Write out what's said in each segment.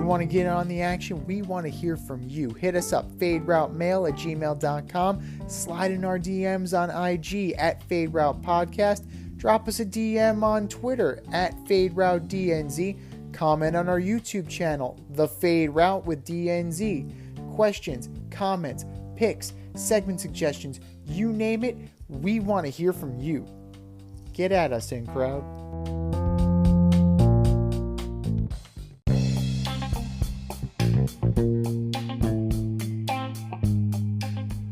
You want to get on the action? We want to hear from you. Hit us up, faderoutemail@gmail.com. Slide in our DMs on IG @FadeRoutePodcast. Drop us a DM on Twitter @FadeRouteDNZ. Comment on our YouTube channel, The Fade Route with DNZ. Questions, comments, picks, segment suggestions, you name it, we want to hear from you. Get at us, in crowd.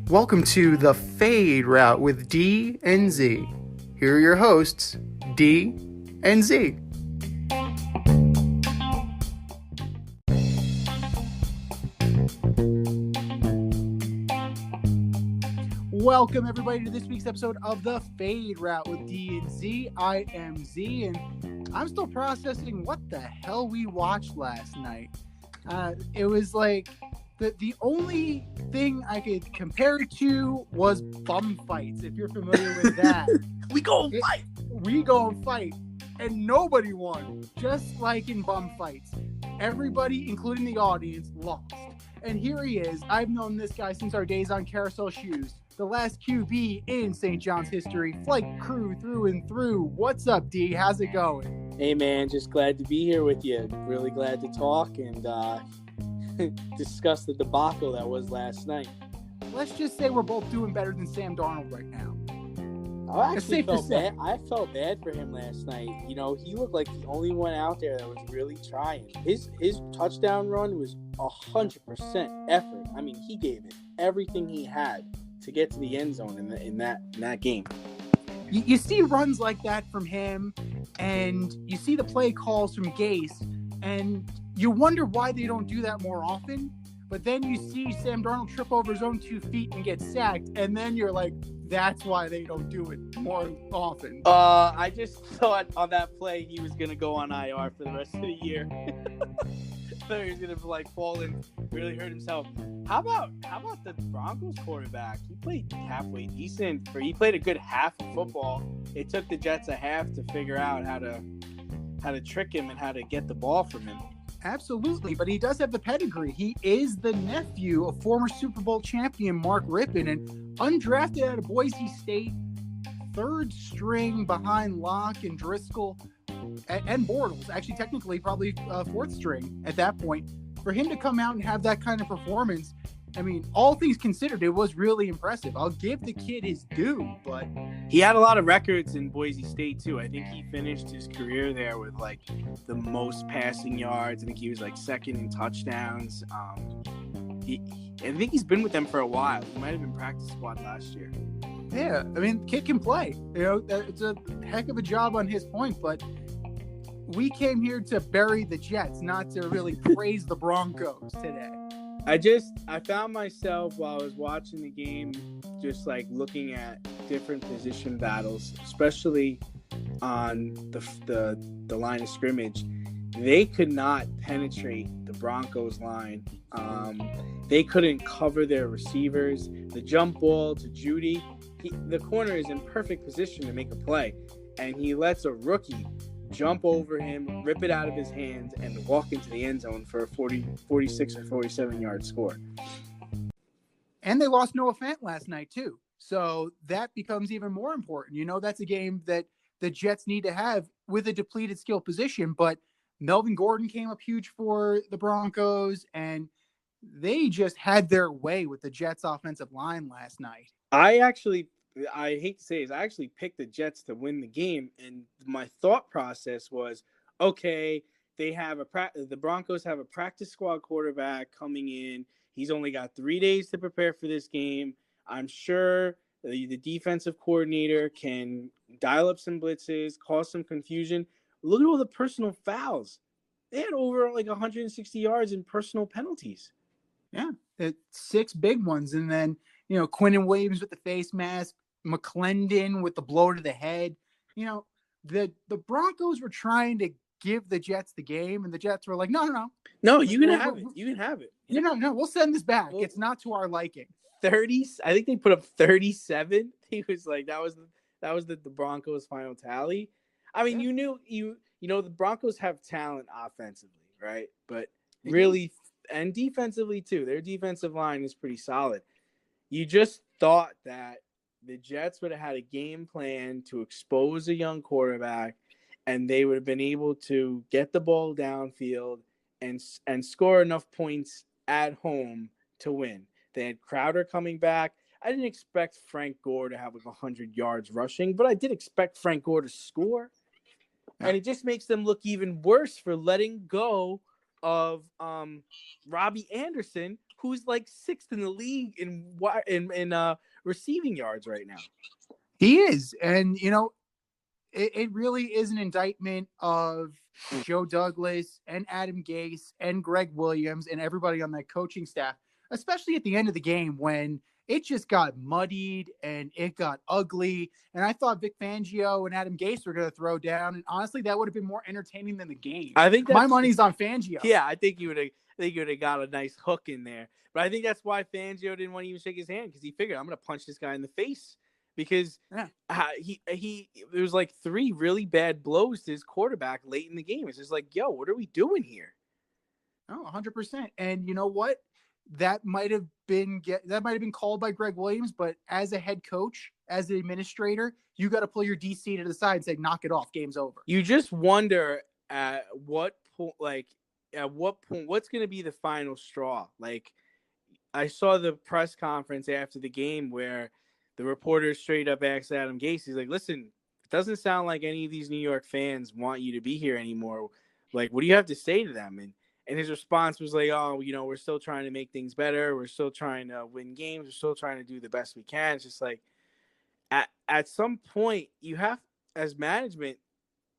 Welcome to The Fade Route with D and Z. Here are your hosts, D and Z. Welcome, everybody, to this week's episode of The Fade Route with D and Z. I am Z, and I'm still processing what the hell we watched last night. It was like the only thing I could compare it to was bum fights, if you're familiar with that. We go and fight. We go and fight, and nobody won. Just like in bum fights, everybody, including the audience, lost. And here he is. I've known this guy since our days on Carousel Shoes. The last QB in St. John's history, flight crew through and through. What's up, D? How's it going? Hey, man, just glad to be here with you. Really glad to talk and discuss the debacle that was last night. Let's just say we're both doing better than Sam Darnold right now. I actually felt bad. I felt bad for him last night. You know, he looked like the only one out there that was really trying. His touchdown run was 100% effort. I mean, he gave it everything he had to get to the end zone in that game. You see runs like that from him, and you see the play calls from Gase, and you wonder why they don't do that more often. But then you see Sam Darnold trip over his own 2 feet and get sacked, and then you're like, that's why they don't do it more often. I just thought on that play he was gonna go on IR for the rest of the year. He was gonna fall and really hurt himself. How about the Broncos quarterback? He played halfway decent. He played a good half of football. It took the Jets a half to figure out how to trick him and how to get the ball from him. Absolutely, but he does have the pedigree. He is the nephew of former Super Bowl champion Mark Rippon, and undrafted out of Boise State, third string behind Locke and Driscoll and Bortles. Actually, technically, probably fourth string at that point. For him to come out and have that kind of performance, I mean, all things considered, it was really impressive. I'll give the kid his due, but he had a lot of records in Boise State too. I think he finished his career there with the most passing yards. I think he was second in touchdowns. I think he's been with them for a while. He might have been practice squad last year. Yeah, I mean, kid can play. You know, it's a heck of a job on his point, but we came here to bury the Jets, not to really praise the Broncos today. I found myself while I was watching the game just looking at different position battles, especially on the line of scrimmage. They could not penetrate the Broncos line. They couldn't cover their receivers. The jump ball to Judy, the corner is in perfect position to make a play, and he lets a rookie jump over him, rip it out of his hands, and walk into the end zone for a 46 or 47-yard score. And they lost Noah Fant last night, too. So that becomes even more important. You know, that's a game that the Jets need to have with a depleted skill position. But Melvin Gordon came up huge for the Broncos, and they just had their way with the Jets' offensive line last night. I hate to say this, I actually picked the Jets to win the game, and my thought process was, okay, the Broncos have a practice squad quarterback coming in. He's only got 3 days to prepare for this game. I'm sure the defensive coordinator can dial up some blitzes, cause some confusion. Look at all the personal fouls. They had over 160 yards in personal penalties. Yeah, 6 big ones, and then Quinnen Williams with the face mask, McClendon with the blow to the head. The Broncos were trying to give the Jets the game, and the Jets were like, no, you can have it. You can have it. No, we'll send this back. It's not to our liking. 30. I think they put up 37. He was like, that was the Broncos' final tally. I mean, the Broncos have talent offensively, right? But really, and defensively too. Their defensive line is pretty solid. You just thought that the Jets would have had a game plan to expose a young quarterback, and they would have been able to get the ball downfield and score enough points at home to win. They had Crowder coming back. I didn't expect Frank Gore to have like 100 yards rushing, but I did expect Frank Gore to score. And it just makes them look even worse for letting go of Robbie Anderson, who's like 6th in the league in receiving yards right now. He is. And, it really is an indictment of Joe Douglas and Adam Gase and Greg Williams and everybody on that coaching staff, especially at the end of the game when it just got muddied and it got ugly. And I thought Vic Fangio and Adam Gase were going to throw down. And honestly, that would have been more entertaining than the game. I think my money's on Fangio. Yeah, I think you would have got a nice hook in there. But I think that's why Fangio didn't want to even shake his hand, because he figured, I'm going to punch this guy in the face. Because there was like 3 really bad blows to his quarterback late in the game. It's just like, yo, what are we doing here? Oh, 100%. And you know what? That might have been called by Greg Williams, but as a head coach, as an administrator, you got to pull your DC to the side and say, knock it off. Game's over. You just wonder at what point, what's going to be the final straw? Like, I saw the press conference after the game where the reporter straight up asked Adam Gase, he's like, listen, it doesn't sound like any of these New York fans want you to be here anymore. Like, what do you have to say to them? And his response was like, oh, we're still trying to make things better. We're still trying to win games. We're still trying to do the best we can. It's just like, at some point, you have, as management,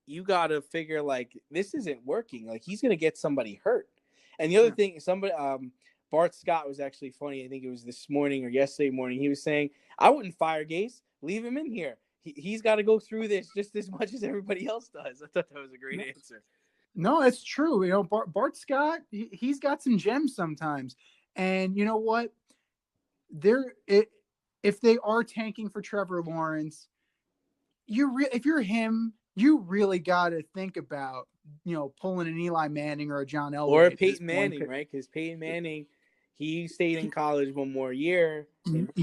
you got to figure, like, this isn't working. Like, he's going to get somebody hurt. And the other thing, Bart Scott was actually funny. I think it was this morning or yesterday morning. He was saying, I wouldn't fire Gase. Leave him in here. He's got to go through this just as much as everybody else does. I thought that was a great answer. No, it's true. Bart Scott, he's got some gems sometimes. And you know what? If they are tanking for Trevor Lawrence, if you're him, you really got to think about, pulling an Eli Manning or a John Elway. Or a Peyton Manning, right? Because Peyton Manning, he stayed in college one more year.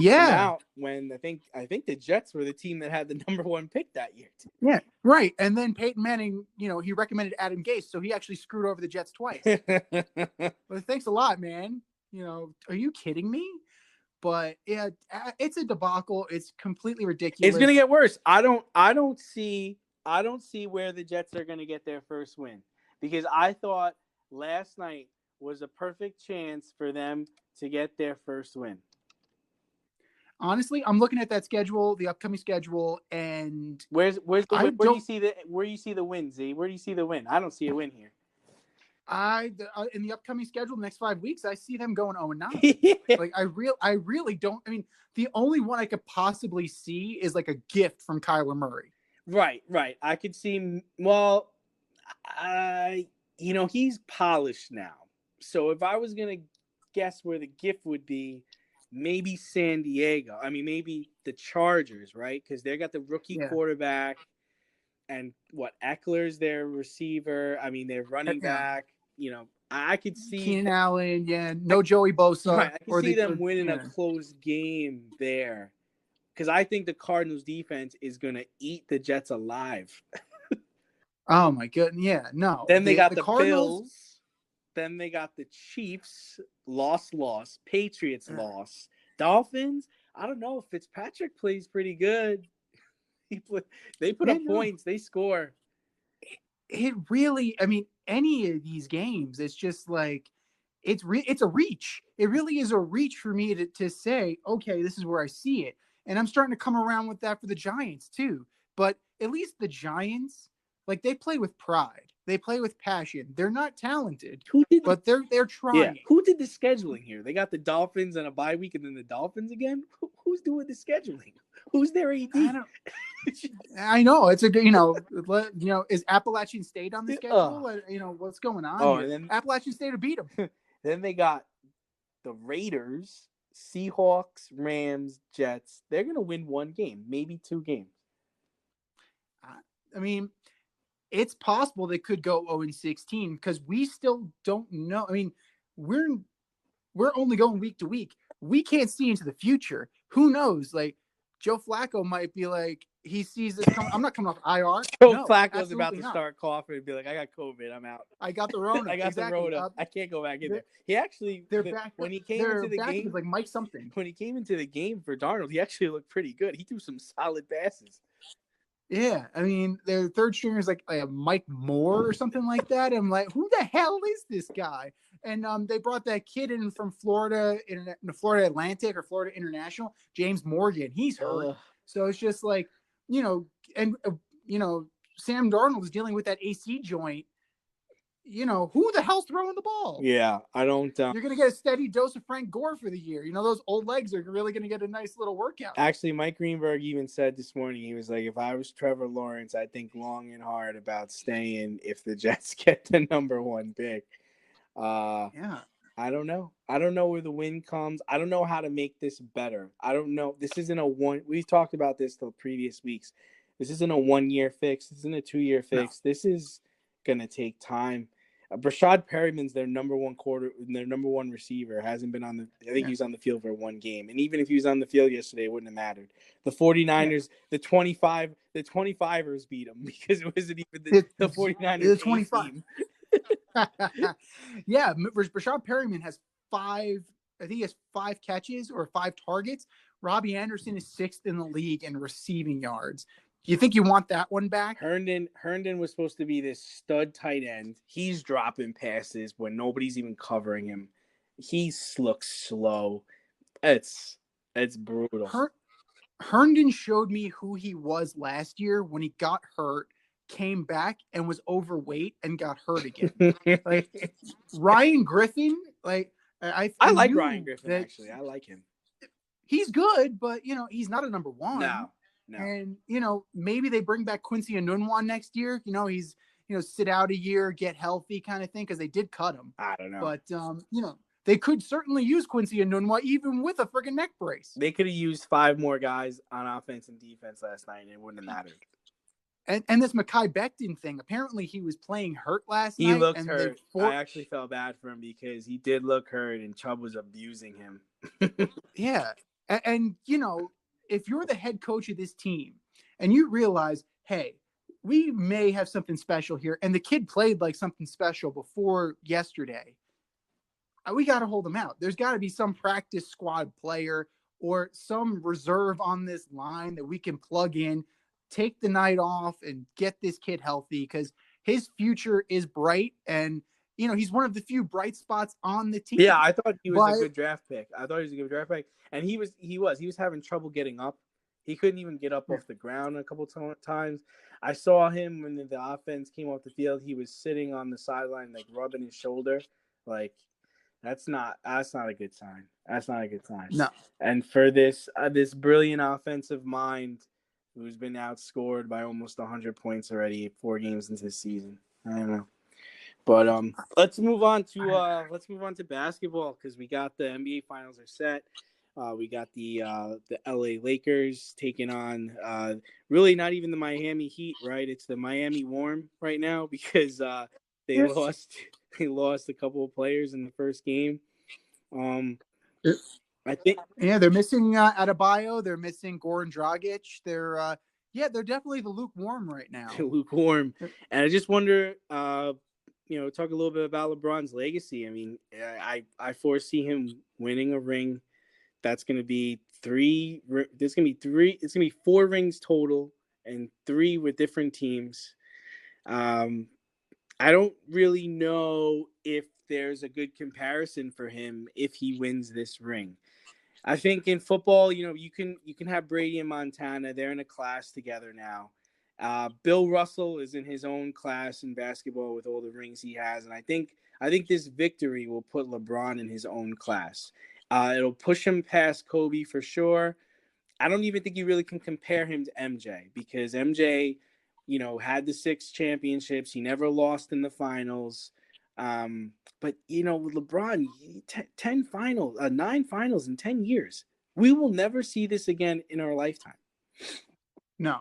Out when I think the Jets were the team that had the number 1 pick that year. Yeah, right. And then Peyton Manning, he recommended Adam Gase, so he actually screwed over the Jets twice. But thanks a lot, man. Are you kidding me? But yeah, it's a debacle. It's completely ridiculous. It's gonna get worse. I don't see where the Jets are gonna get their first win, because I thought last night was a perfect chance for them to get their first win. Honestly, I'm looking at that schedule, the upcoming schedule, and where do you see the win, Z? Where do you see the win? I don't see a win here. In the upcoming schedule, the next 5 weeks, I see them going 0-9. Like I really don't. I mean, the only one I could possibly see is like a gift from Kyler Murray. Right. I could see. Well, he's polished now. So if I was gonna guess where the gift would be, maybe San Diego. I mean, maybe the Chargers, right? Because they got the rookie quarterback, and Eckler's their receiver. I mean, they're running back. I could see Keenan Allen. No Joey Bosa. Right, I can see them winning a close game there, because I think the Cardinals defense is gonna eat the Jets alive. Oh my goodness, yeah, no. Then they got the Cardinals. Bills. Then they got the Chiefs, loss. Patriots, loss. Dolphins, I don't know. Fitzpatrick plays pretty good. They put up points. They score. It really, I mean, any of these games, it's just like, it's a reach. It really is a reach for me to say, okay, this is where I see it. And I'm starting to come around with that for the Giants too. But at least the Giants, like, they play with pride. They play with passion. They're not talented, but they're trying. Yeah. Who did the scheduling here? They got the Dolphins and a bye week, and then the Dolphins again. Who's doing the scheduling? Who's their AD? I know it's is Appalachian State on the schedule? What's going on? Oh, here? And then Appalachian State will beat them. Then they got the Raiders, Seahawks, Rams, Jets. They're gonna win 1 game, maybe 2 games. I mean, it's possible they could go 0-16 because we still don't know. I mean, we're only going week to week. We can't see into the future. Who knows? Like Joe Flacco might be like, he sees this coming. I'm not coming off IR. Joe No, Flacco's about to not. start coughing and be like, I got COVID. I'm out. I got the Rona. I got exactly. the Rona. I can't go back in there. He actually, when he came into the game, is like Mike something. When he came into the game for Darnold, he actually looked pretty good. He threw some solid passes. Yeah, I mean, their third stringer is like Mike Moore or something like that. I'm like, who the hell is this guy? And they brought that kid in from Florida Atlantic or Florida International, James Morgan. He's hurt. So it's just like, and Sam Darnold is dealing with that AC joint. Who the hell's throwing the ball? Yeah, I don't. You're going to get a steady dose of Frank Gore for the year. Those old legs are really going to get a nice little workout. Actually, Mike Greenberg even said this morning, he was like, if I was Trevor Lawrence, I'd think long and hard about staying if the Jets get the number 1 pick. Yeah. I don't know. I don't know where the win comes. I don't know how to make this better. I don't know. This isn't we've talked about this the previous weeks. This isn't a 1-year fix. This isn't a 2-year fix. No. This is going to take time. Brashad Perriman's their number 1 receiver. Hasn't been on the. I think he was on the field for 1 game, and even if he was on the field yesterday, it wouldn't have mattered. The 49ers, the 25ers beat them because it wasn't even the 49ers. The 25. Team. Yeah, Brashad Perriman has 5. I think he has 5 catches or 5 targets. Robbie Anderson is 6th in the league in receiving yards. You think you want that one back? Herndon was supposed to be this stud tight end. He's dropping passes when nobody's even covering him. He looks slow. It's brutal. Herndon showed me who he was last year when he got hurt, came back and was overweight and got hurt again. Like Ryan Griffin, like I like Ryan Griffin actually. I like him. He's good, but he's not a number 1. No. And, maybe they bring back Quincy Enunwa next year. He's, sit out a year, get healthy kind of thing, because they did cut him. I don't know. But, they could certainly use Quincy Enunwa even with a friggin' neck brace. They could have used 5 more guys on offense and defense last night, and it wouldn't have mattered. And this Mekhi Becton thing, apparently he was playing hurt last night. He looked hurt. I actually felt bad for him because he did look hurt, and Chubb was abusing him. Yeah. And if you're the head coach of this team and you realize, hey, we may have something special here, and the kid played like something special before yesterday, we got to hold him out. There's got to be some practice squad player or some reserve on this line that we can plug in, take the night off, and get this kid healthy because his future is bright. And, he's one of the few bright spots on the team. Yeah, I thought he was a good draft pick. And he was having trouble getting up. He couldn't even get up off the ground a couple times. I saw him when the offense came off the field. He was sitting on the sideline, like rubbing his shoulder. Like that's not a good sign. That's not a good sign. No. And for this brilliant offensive mind, who's been outscored by almost 100 points already 4 games into the season. I don't know. But let's move on to basketball because we got the NBA finals are set. We got the LA Lakers taking on really not even the Miami Heat, right? It's the Miami Warm right now because they lost a couple of players in the first game. I think they're missing Adebayo, they're missing Goran Dragic. They're definitely the lukewarm right now. Lukewarm. And I just wonder talk a little bit about LeBron's legacy. I mean, I foresee him winning a ring. That's going to be 3. There's going to be 3. It's going to be 4 rings total and 3 with different teams. I don't really know if there's a good comparison for him if he wins this ring. I think in football, you can have Brady and Montana. They're in a class together now. Bill Russell is in his own class in basketball with all the rings he has, and I think this victory will put LeBron in his own class. It'll push him past Kobe for sure. I don't even think you really can compare him to MJ because MJ, had the 6 championships. He never lost in the finals. But with LeBron, 9 finals in 10 years. We will never see this again in our lifetime. No.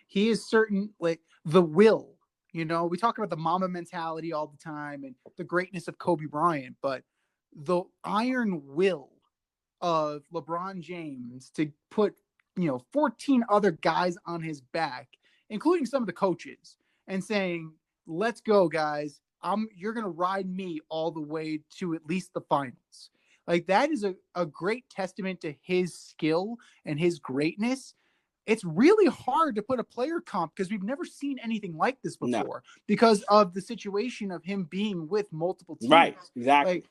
He is certain, like the will, You know, we talk about the Mamba mentality all the time and the greatness of Kobe Bryant, but the iron will of LeBron James to put, 14 other guys on his back, including some of the coaches, and saying, let's go, guys. You're going to ride me all the way to at least the finals. Like, that is a great testament to his skill and his greatness. It's really hard to put a player comp because we've never seen anything like this before because of the situation of him being with multiple teams. Right, exactly.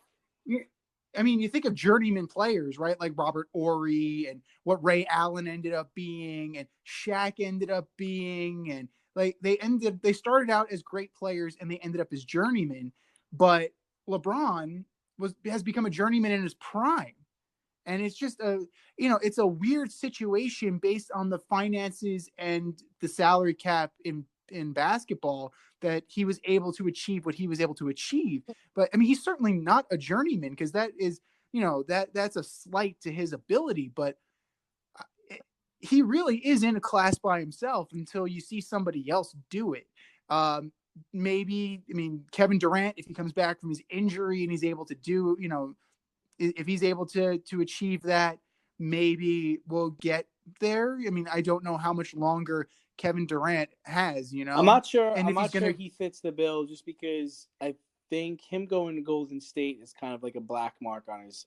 Like, I mean, you think of journeyman players, right? Like Robert Ory and what Ray Allen ended up being and Shaq ended up being. And like they started out as great players and they ended up as journeymen. But LeBron has become a journeyman in his prime. And it's just it's a weird situation based on the finances and the salary cap in basketball that he was able to achieve what he was able to achieve. But I mean, he's certainly not a journeyman because that is, that's a slight to his ability, but he really is in a class by himself until you see somebody else do it. Maybe, I mean, Kevin Durant, if he comes back from his injury and he's able to do, if he's able to achieve that, maybe we'll get there. I mean, I don't know how much longer Kevin Durant has, I'm not sure. And I'm not sure he fits the bill just because I think him going to Golden State is kind of like a black mark on his,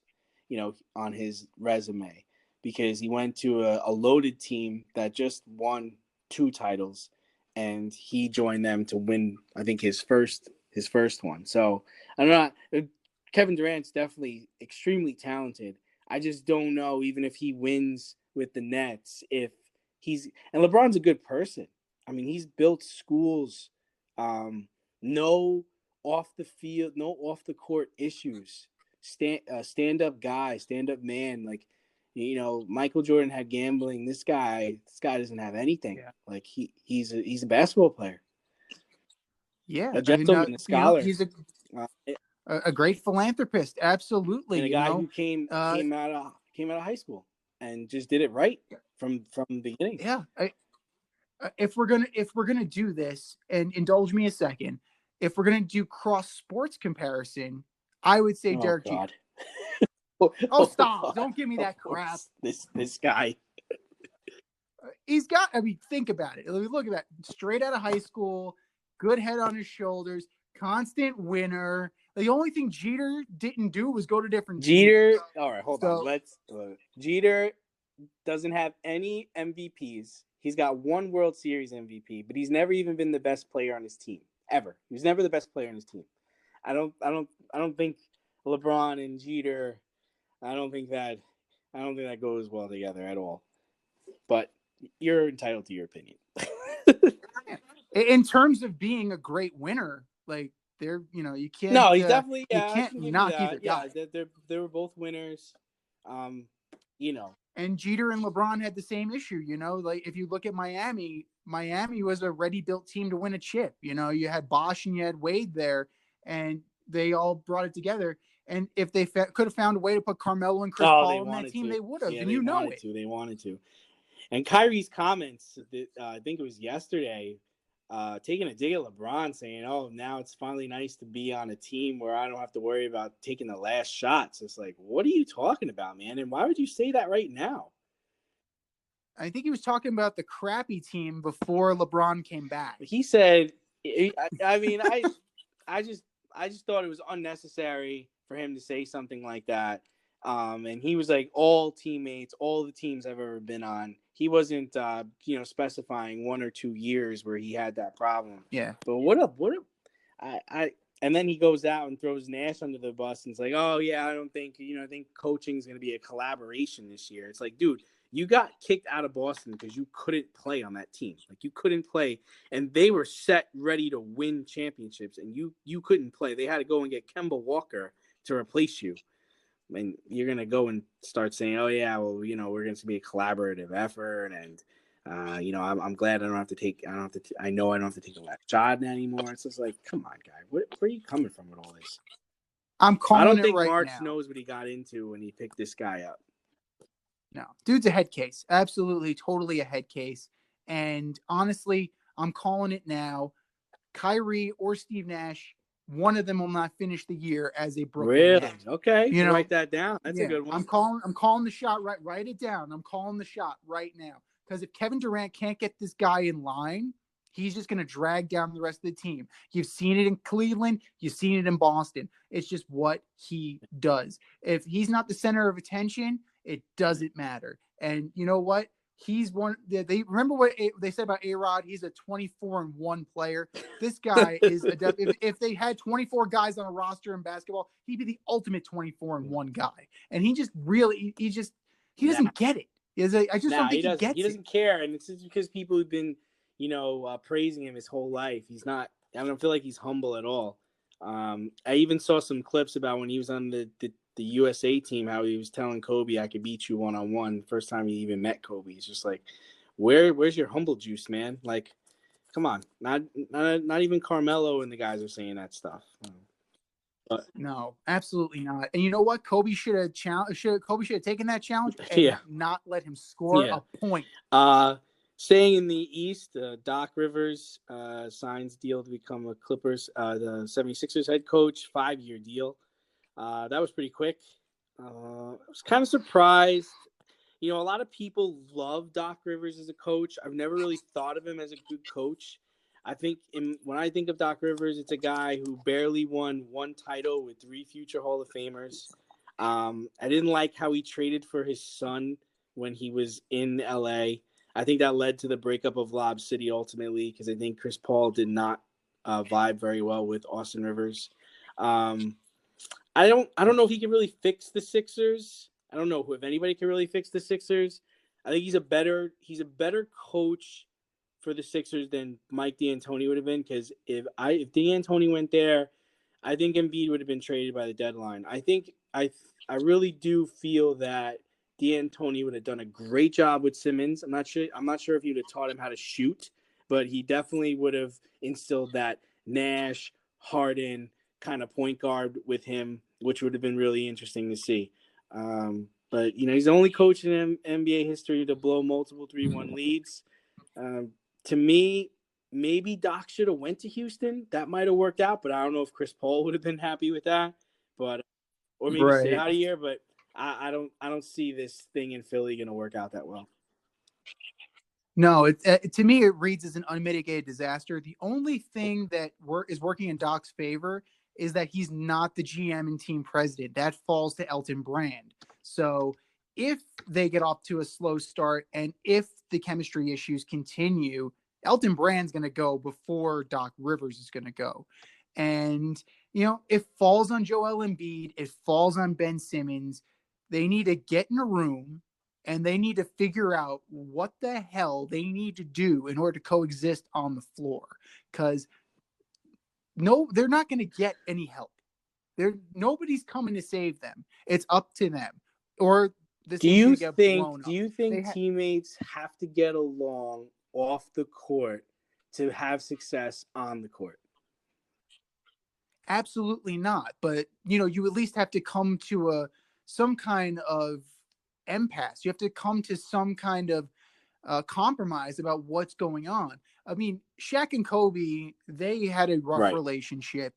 on his resume because he went to a loaded team that just won 2 titles and he joined them to win, I think, his first one. So I'm not. Kevin Durant's definitely extremely talented. I just don't know, even if he wins with the Nets, and LeBron's a good person. I mean, he's built schools, no off the field, no off the court issues. Stand up guy, stand up man. Like, Michael Jordan had gambling. This guy doesn't have anything. Yeah. Like he's a basketball player. Yeah, a gentleman, a scholar. He's a great philanthropist, absolutely. And a guy who came out of high school and just did it right from the beginning. Yeah. If we're gonna do this, and indulge me a second, if we're gonna do cross sports comparison, I would say Derek Jeter. Oh, stop! Don't give me that crap. This guy. He's got. I mean, think about it. Look at that. Straight out of high school, good head on his shoulders, constant winner. The only thing Jeter didn't do was go to different teams. All right, hold on. Jeter doesn't have any MVPs. He's got 1 World Series MVP, but he's never even been the best player on his team ever. He was never the best player on his team. I don't think LeBron and Jeter. I don't think that goes well together at all. But you're entitled to your opinion. In terms of being a great winner, like you can't. No, he's definitely. You can't knock either guy. Yeah, they were both winners. And Jeter and LeBron had the same issue. Like if you look at Miami was a ready-built team to win a chip. You had Bosh and you had Wade there, and they all brought it together. And if they could have found a way to put Carmelo and Chris Paul on that team, they would have. Yeah, and They wanted to. And Kyrie's comments, I think it was yesterday, taking a dig at LeBron, saying, "Oh, now it's finally nice to be on a team where I don't have to worry about taking the last shots." It's like, what are you talking about, man? And why would you say that right now? I think he was talking about the crappy team before LeBron came back. He said, I just thought it was unnecessary for him to say something like that. And he was like, all teammates, all the teams I've ever been on. He wasn't, specifying 1 or 2 years where he had that problem. Yeah. But and then he goes out and throws Nash under the bus and it's like, oh yeah, I don't think, I think coaching is going to be a collaboration this year. It's like, dude, you got kicked out of Boston because you couldn't play on that team. Like you couldn't play, and they were set ready to win championships, and you couldn't play. They had to go and get Kemba Walker to replace you. I mean, you're gonna go and start saying, "Oh yeah, well, we're going to be a collaborative effort," and I'm glad I don't have to take the last shot anymore. It's just like, come on, guy, where are you coming from with all this? I don't think March knows what he got into when he picked this guy up. No, dude's a head case. Absolutely, totally a head case. And honestly, I'm calling it now. Kyrie or Steve Nash, one of them will not finish the year as a Brooklyn Really? Net. Okay. You know, write that down. That's a good one. I'm calling the shot. Write it down. I'm calling the shot right now. Because if Kevin Durant can't get this guy in line, he's just going to drag down the rest of the team. You've seen it in Cleveland. You've seen it in Boston. It's just what he does. If he's not the center of attention, it doesn't matter. And you know what? He's one. They remember what they said about A-Rod. He's a 24-1 player. This guy is a. If they had 24 guys on a roster in basketball, he'd be the ultimate 24-1 guy. And he just really, he doesn't get it. I just don't think he gets it. He doesn't care, and it's just because people have been, praising him his whole life. He's not. I don't feel like he's humble at all. I even saw some clips about when he was on the USA team, how he was telling Kobe, "I could beat you one-on-one." First time he even met Kobe, he's just like, "Where's your humble juice, man? Like, come on, not even Carmelo and the guys are saying that stuff." But, no, absolutely not. And you know what? Kobe should have taken that challenge and not let him score a point. Staying in the East, Doc Rivers signs deal to become a Clippers, the 76ers head coach, 5-year deal. That was pretty quick. I was kind of surprised. A lot of people love Doc Rivers as a coach. I've never really thought of him as a good coach. I think when I think of Doc Rivers, it's a guy who barely won one title with 3 future Hall of Famers. I didn't like how he traded for his son when he was in LA. I think that led to the breakup of Lob City ultimately, because I think Chris Paul did not vibe very well with Austin Rivers. I don't know if he can really fix the Sixers. I don't know if anybody can really fix the Sixers. I think he's a better coach for the Sixers than Mike D'Antoni would have been, because if D'Antoni went there, I think Embiid would have been traded by the deadline. I think I really do feel that D'Antoni would have done a great job with Simmons. I'm not sure if he would have taught him how to shoot, but he definitely would have instilled that Nash, Harden kind of point guard with him, which would have been really interesting to see. But he's the only coach in NBA history to blow multiple 3-1 leads. To me, maybe Doc should have went to Houston. That might have worked out, but I don't know if Chris Paul would have been happy with that. But or maybe stay out of here. But I don't see this thing in Philly going to work out that well. No, to me it reads as an unmitigated disaster. The only thing that is working in Doc's favor is that he's not the GM and team president. That falls to Elton Brand. So if they get off to a slow start and if the chemistry issues continue, Elton Brand's going to go before Doc Rivers is going to go. And, it falls on Joel Embiid. It falls on Ben Simmons. They need to get in a room and they need to figure out what the hell they need to do in order to coexist on the floor. Because they're not going to get any help. Nobody's coming to save them. It's up to them. Or do you think teammates have to get along off the court to have success on the court? Absolutely not. But you at least have to come to some kind of impasse. You have to come to some kind of compromise about what's going on. I mean, Shaq and Kobe, they had a rough relationship,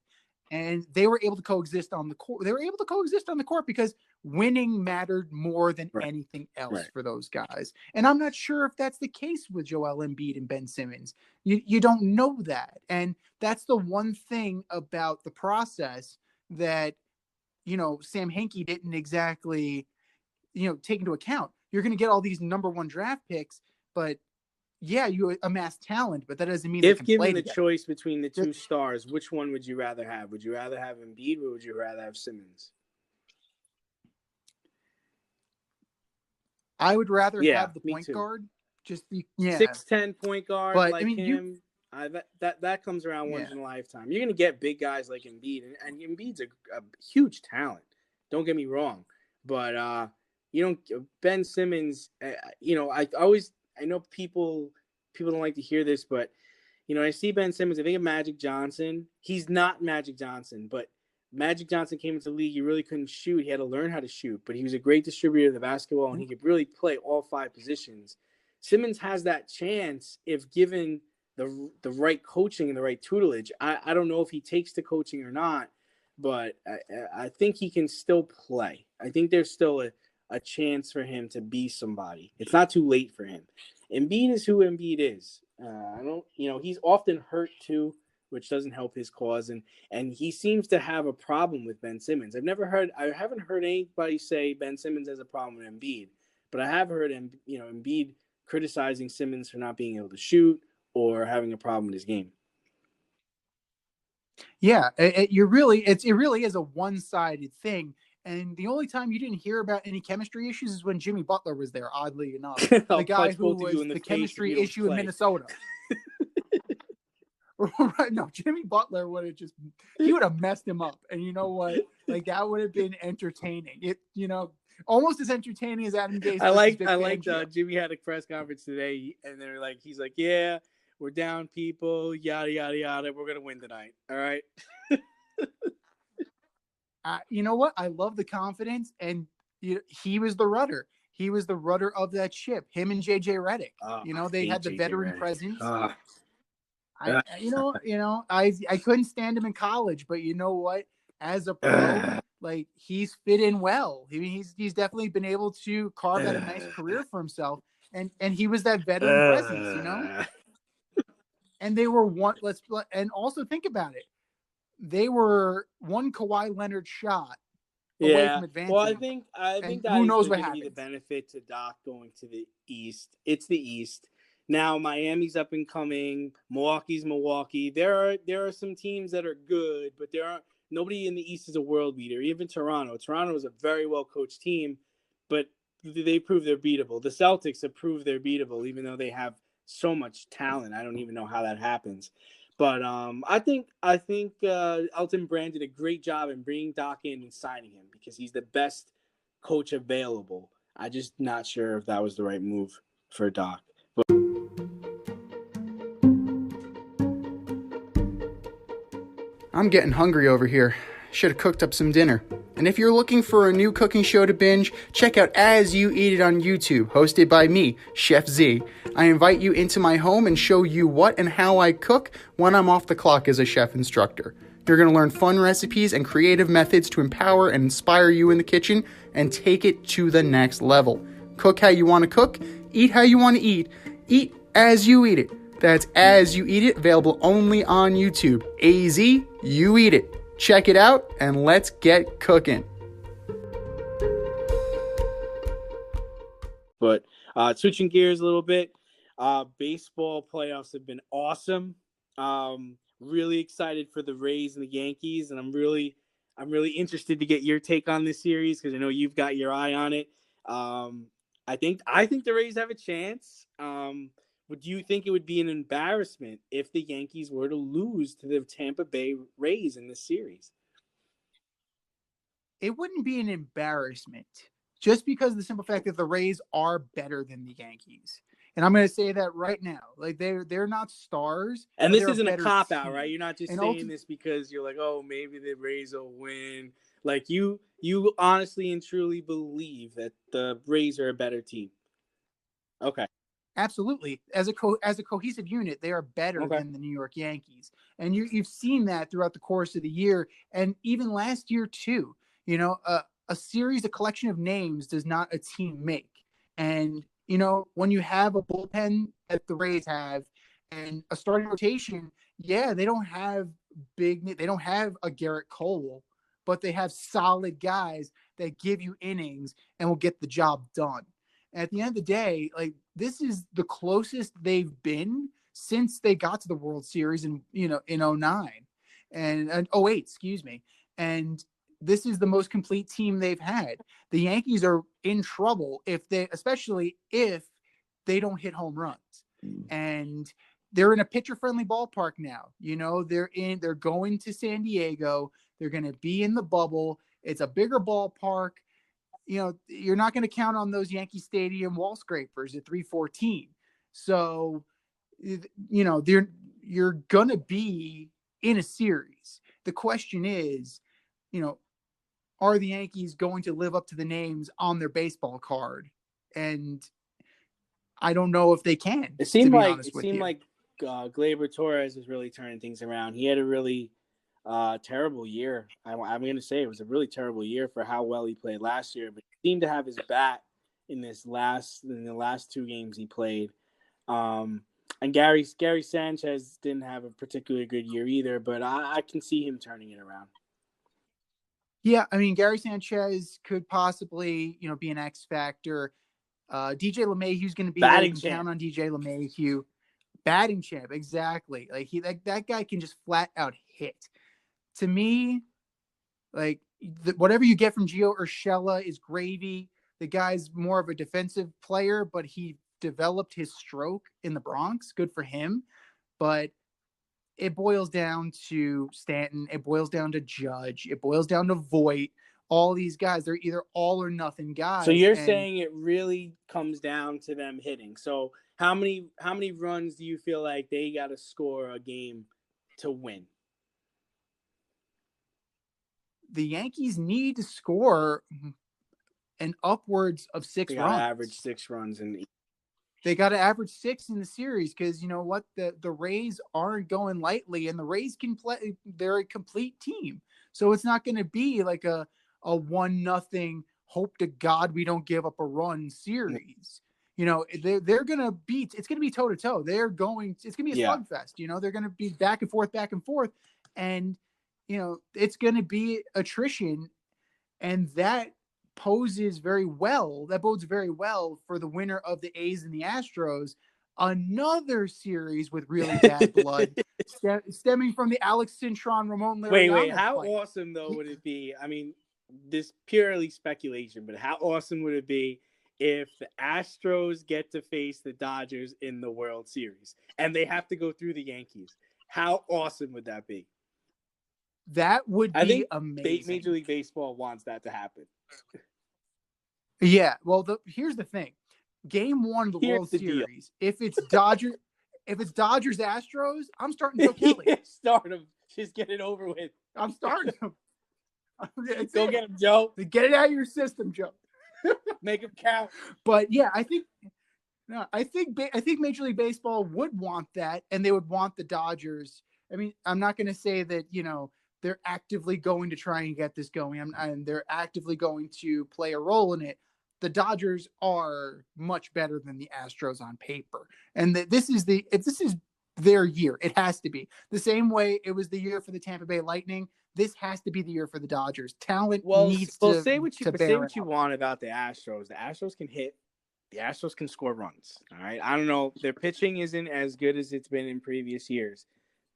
and they were able to coexist on the court. They were able to coexist on the court because winning mattered more than anything else for those guys. And I'm not sure if that's the case with Joel Embiid and Ben Simmons. You don't know that. And that's the one thing about the process that, Sam Hinkie didn't exactly, take into account. You're going to get all these number 1 draft picks, but yeah, you amass talent, but that doesn't mean if given the choice between the 2 stars, which one would you rather have? Would you rather have Embiid or would you rather have Simmons? I would rather have the point guard. Just 6'10" point guard, but, like him. That comes around once in a lifetime. You're going to get big guys like Embiid, and Embiid's a huge talent. Don't get me wrong, but Ben Simmons. I know people don't like to hear this, but I see Ben Simmons. I think of Magic Johnson. He's not Magic Johnson, but Magic Johnson came into the league. He really couldn't shoot. He had to learn how to shoot, but he was a great distributor of the basketball, and he could really play all 5 positions. Simmons has that chance if given the right coaching and the right tutelage. I don't know if he takes the coaching or not, but I think he can still play. I think there's still a chance for him to be somebody. It's not too late for him. Embiid is who Embiid is. I don't, he's often hurt too, which doesn't help his cause. And he seems to have a problem with Ben Simmons. I haven't heard anybody say Ben Simmons has a problem with Embiid, but I have heard Embiid criticizing Simmons for not being able to shoot or having a problem with his game. Yeah, it really is a one-sided thing. And the only time you didn't hear about any chemistry issues is when Jimmy Butler was there, oddly enough. The guy who was the chemistry issue in Minnesota. Right? No, Jimmy Butler he would have messed him up. And you know what? Like, that would have been entertaining. Almost as entertaining as Adam Gase. I liked Jimmy had a press conference today, and they're like, he's like, yeah, we're down, people, yada, yada, yada. We're going to win tonight. All right. You know what? I love the confidence, and he was the rudder. He was the rudder of that ship. Him and JJ Redick. They had the veteran presence. I couldn't stand him in college, but you know what? As a pro, like, he's fit in well. I mean, he's definitely been able to carve out a nice career for himself, and he was that veteran presence. And they were and also think about it. They were one Kawhi Leonard shot away from advancing. Well, I think that who knows what happens. Be the benefit to Doc going to the East. It's the East. Now Miami's up and coming. Milwaukee's Milwaukee. There are some teams that are good, but nobody in the East is a world beater. Even Toronto. Toronto is a very well coached team, but they prove they're beatable. The Celtics have proved they're beatable, even though they have so much talent. I don't even know how that happens. But I think Elton Brand did a great job in bringing Doc in and signing him because he's the best coach available. I'm just not sure if that was the right move for Doc. But I'm getting hungry over here. Should have cooked up some dinner. And if you're looking for a new cooking show to binge, check out As You Eat It on YouTube, hosted by me, Chef Z. I invite you into my home and show you what and how I cook when I'm off the clock as a chef instructor. You're going to learn fun recipes and creative methods to empower and inspire you in the kitchen and take it to the next level. Cook how you want to cook, eat how you want to eat as you eat it. That's As You Eat It, available only on YouTube. AZ, you eat it. Check it out, and let's get cooking. But switching gears a little bit, baseball playoffs have been awesome. Really excited for the Rays and the Yankees, and I'm really interested to get your take on this series because I know you've got your eye on it. I think the Rays have a chance. Would you think it would be an embarrassment if the Yankees were to lose to the Tampa Bay Rays in this series? It wouldn't be an embarrassment just because of the simple fact that the Rays are better than the Yankees. And I'm going to say that right now. Like, they're not stars. And this isn't a cop-out, right? You're not just saying this because you're like, oh, maybe the Rays will win. Like, you honestly and truly believe that the Rays are a better team. Okay. Absolutely. As a cohesive unit, they are better than the New York Yankees. And you've seen that throughout the course of the year. And even last year, too. A series, a collection of names does not a team make. And, when you have a bullpen that the Rays have and a starting rotation, they don't have they don't have a Garrett Cole, but they have solid guys that give you innings and will get the job done. At the end of the day, like, this is the closest they've been since they got to the World Series in 2009 and 08, excuse me. And this is the most complete team they've had. The Yankees are in trouble especially if they don't hit home runs. And they're in a pitcher-friendly ballpark now. They're going to San Diego. They're going to be in the bubble. It's a bigger ballpark. You're not going to count on those Yankee Stadium wall scrapers at 314. So, you're going to be in a series. The question is, are the Yankees going to live up to the names on their baseball card? And I don't know if they can. It seemed like Gleyber Torres is really turning things around. He had a really terrible year. I'm going to say it was a really terrible year for how well he played last year, but he seemed to have his bat in the last 2 games he played. And Gary Sanchez didn't have a particularly good year either, but I can see him turning it around. Yeah, I mean, Gary Sanchez could possibly, be an X factor. DJ LeMahieu's going to be there. You can count on DJ LeMahieu. Batting champ, exactly. Like that guy can just flat out hit. To me, like whatever you get from Gio Urshela is gravy. The guy's more of a defensive player, but he developed his stroke in the Bronx. Good for him. But it boils down to Stanton. It boils down to Judge. It boils down to Voit. All these guys, they're either all or nothing guys. So you're saying it really comes down to them hitting. So how many runs do you feel like they got to score a game to win? The Yankees need to score an upwards of 6 runs. Average 6 runs in They got to average 6 in the series because you know what? The Rays aren't going lightly, and the Rays can play. They're a complete team, so it's not going to be like a 1-0 hope to God we don't give up a run series. They're going to beat. It's going to be toe to toe. It's going to be a slugfest. They're going to be back and forth, and it's going to be attrition, and that bodes very well for the winner of the A's and the Astros. Another series with really bad blood stemming from the Alex Cintron Ramon Laureano. Wait, how fight. Awesome though would it be? I mean, this purely speculation, but how awesome would it be if the Astros get to face the Dodgers in the World Series and they have to go through the Yankees? How awesome would that be? That would be amazing. Major League Baseball wants that to happen. Yeah, well, here's the thing. Game 1 of the World Series, if it's Dodgers Astros, I'm starting Joe Kelly. Start him. Just get it over with. I'm starting him. Go get him, Joe. Get it out of your system, Joe. Make him count. But yeah, I think Major League Baseball would want that, and they would want the Dodgers. I mean, I'm not going to say that they're actively going to try and get this going, and they're actively going to play a role in it. The Dodgers are much better than the Astros on paper, and this is their year. It has to be the same way it was the year for the Tampa Bay Lightning. This has to be the year for the Dodgers. Talent needs to. Say what you want about the Astros. The Astros can hit. The Astros can score runs. All right. I don't know. Their pitching isn't as good as it's been in previous years,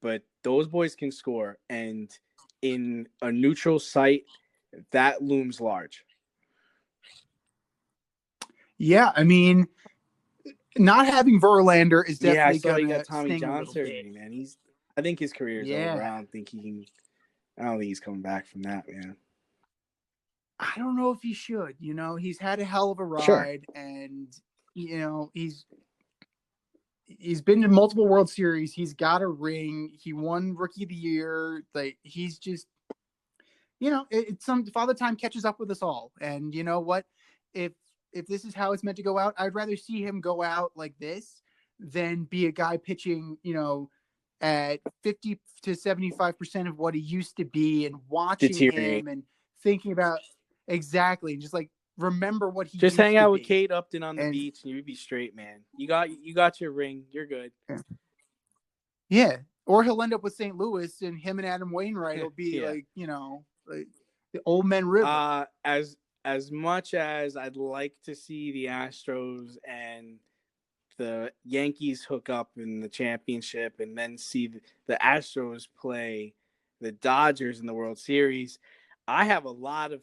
but those boys can score. And in a neutral site, that looms large. Yeah, I mean, not having Verlander is definitely going to Tommy John surgery, man. I think his career is over. I don't think he's coming back from that, man. I don't know if he should. He's had a hell of a ride, and he's been to multiple World Series. He's got a ring. He won Rookie of the Year. Like he's just, it's some Father Time catches up with us all. And you know what? If this is how it's meant to go out, I'd rather see him go out like this than be a guy pitching, at 50 to 75% of what he used to be, and watching him and thinking about exactly, just like remember what he just used hang to out be. with Kate Upton on the beach and you'd be straight, man. You got your ring. You're good. Yeah. Or he'll end up with St. Louis, and him and Adam Wainwright will be like the old men river. As much as I'd like to see the Astros and the Yankees hook up in the championship and then see the Astros play the Dodgers in the World Series, I have a lot of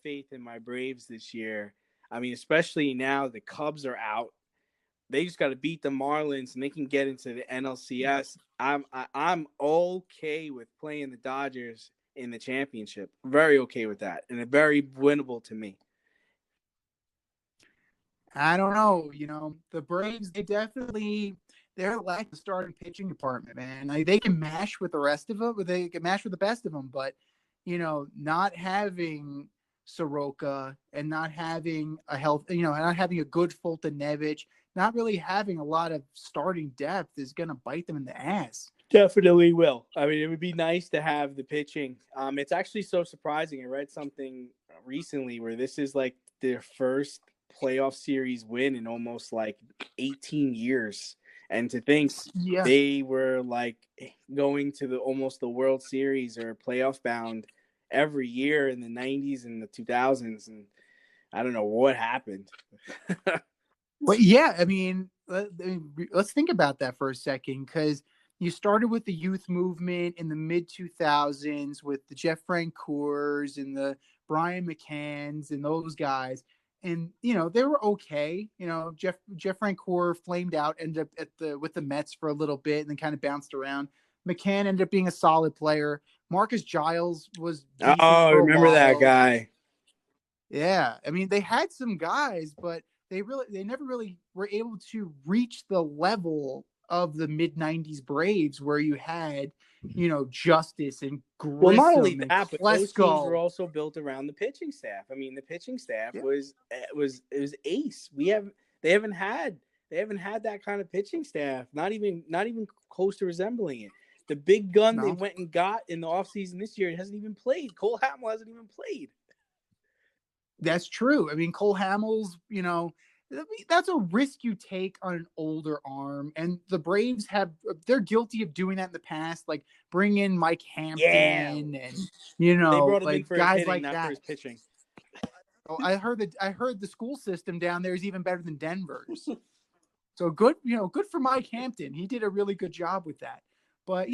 faith in my Braves this year. I mean, especially now the Cubs are out. They just got to beat the Marlins and they can get into the NLCS. I'm okay with playing the Dodgers in the championship. Very okay with that, and very winnable to me. I don't know. The Braves, they're like the starting pitching department, man. Like, they can mash with the rest of them, they can mash with the best of them, but not having Soroka and not having not having a good Fulton Nevich, not really having a lot of starting depth is going to bite them in the ass. Definitely will. I mean, it would be nice to have the pitching. It's actually so surprising. I read something recently where this is like their first playoff series win in almost like 18 years. And to think Yeah. they were like going to almost the World Series or playoff bound every year in the 90s and the 2000s. And I don't know what happened. But yeah, I mean, let's think about that for a second, because you started with the youth movement in the mid 2000s with the Jeff Francoeurs and the Brian McCanns and those guys. And, they were okay. Jeff Francoeur flamed out, ended up with the Mets for a little bit and then kind of bounced around. McCann ended up being a solid player. Marcus Giles was decent Oh, for a remember while. that guy. Yeah. I mean, they had some guys, but they never really were able to reach the level of the mid 90s Braves where you had, Justice and Grissom. Well, not only and that, but those teams were Klesko. also built around the pitching staff. I mean, the pitching staff Yeah. was ace. They haven't had that kind of pitching staff. Not even close to resembling it. The big gun they No. went and got in the offseason this year hasn't even played. Cole Hamels hasn't even played. That's true. I mean, Cole Hamels, that's a risk you take on an older arm. And the Braves they're guilty of doing that in the past, like bring in Mike Hampton and, They brought him like in for guys his hitting, like not that. for his pitching. Oh, I heard the school system down there is even better than Denver's. So good, good for Mike Hampton. He did a really good job with that. But,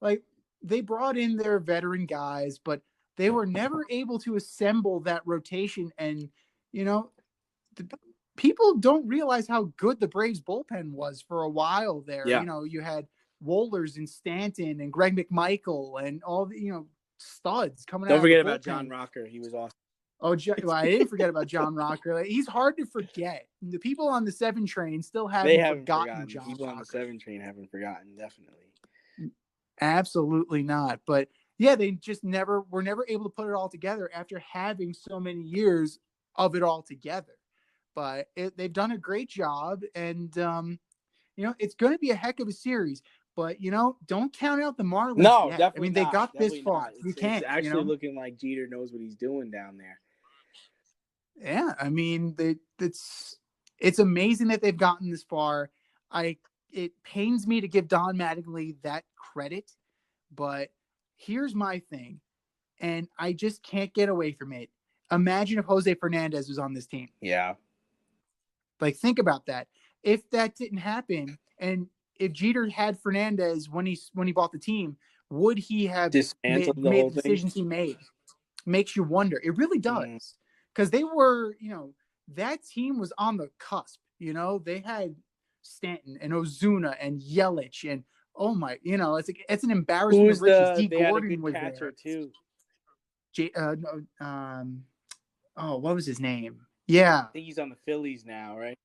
like they brought in their veteran guys, but they were never able to assemble that rotation. And, people don't realize how good the Braves bullpen was for a while there. Yeah. You had Wohlers and Stanton and Greg McMichael and all the, studs coming out. Don't forget of the about bullpen. John Rocker. He was awesome. Oh, well, I didn't forget about John Rocker. He's hard to forget. The people on the 7 train still haven't forgotten John People Rocker. on the 7 train haven't forgotten, definitely. Absolutely not. But yeah, they just were never able to put it all together after having so many years of it all together. But they've done a great job, and it's going to be a heck of a series. But don't count out the Marlins. No, yet. definitely. I mean, they got definitely this far. not. You can't. It's actually looking like Jeter knows what he's doing down there. Yeah, I mean, it's amazing that they've gotten this far. It pains me to give Don Mattingly that credit, but here's my thing, and I just can't get away from it. Imagine if Jose Fernandez was on this team. Yeah. Like, think about that. If that didn't happen, and if Jeter had Fernandez when he bought the team, would he have made the decisions he made? Makes you wonder. It really does. Because they were, that team was on the cusp. They had Stanton and Ozuna and Yelich and it's an embarrassment of riches. They had a good catcher too. What was his name? Yeah, I think he's on the Phillies now, right?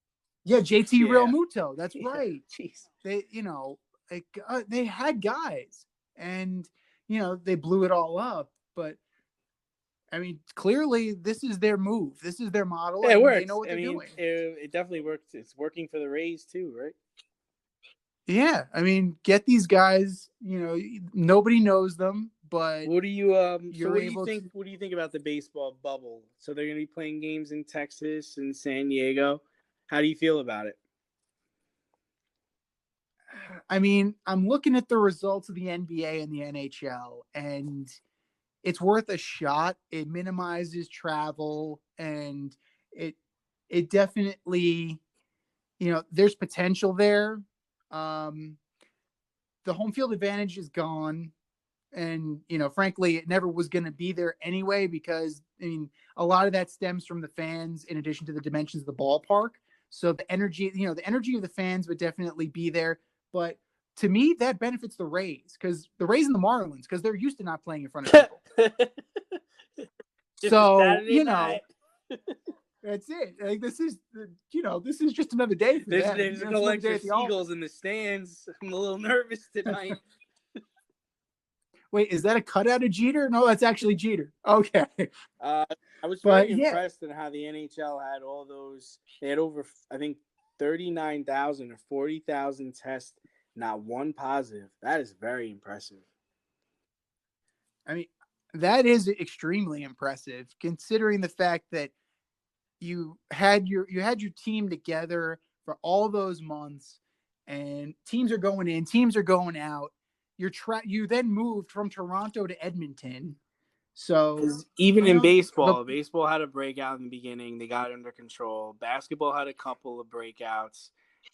Yeah, JT Realmuto. That's right. Jeez. They had guys, and they blew it all up. But I mean, clearly, this is their move. This is their model. Yeah, it works. They know what they're doing. It definitely works. It's working for the Rays too, right? Yeah, I mean, get these guys. Nobody knows them, but what do you What do you think about the baseball bubble? So they're going to be playing games in Texas and San Diego. How do you feel about it? I mean, I'm looking at the results of the NBA and the NHL, and it's worth a shot. It minimizes travel, and it definitely, there's potential there. The home field advantage is gone, and frankly, it never was going to be there anyway, because a lot of that stems from the fans in addition to the dimensions of the ballpark. So the energy of the fans would definitely be there. But to me, that benefits the Rays, because the Rays and the Marlins, because they're used to not playing in front of people. So, that's it. Like, this is just another day for them. There's no extra seagulls in the stands. I'm a little nervous tonight. Wait, is that a cutout of Jeter? No, that's actually Jeter. Okay. I was very impressed in how the NHL had all those. They had over, I think, 39,000 or 40,000 tests, not one positive. That is very impressive. I mean, that is extremely impressive considering the fact that you had your team together for all those months, and teams are going in, teams are going out. You then moved from Toronto to Edmonton. So even in the baseball had a breakout in the beginning. They got it under control. Basketball had a couple of breakouts.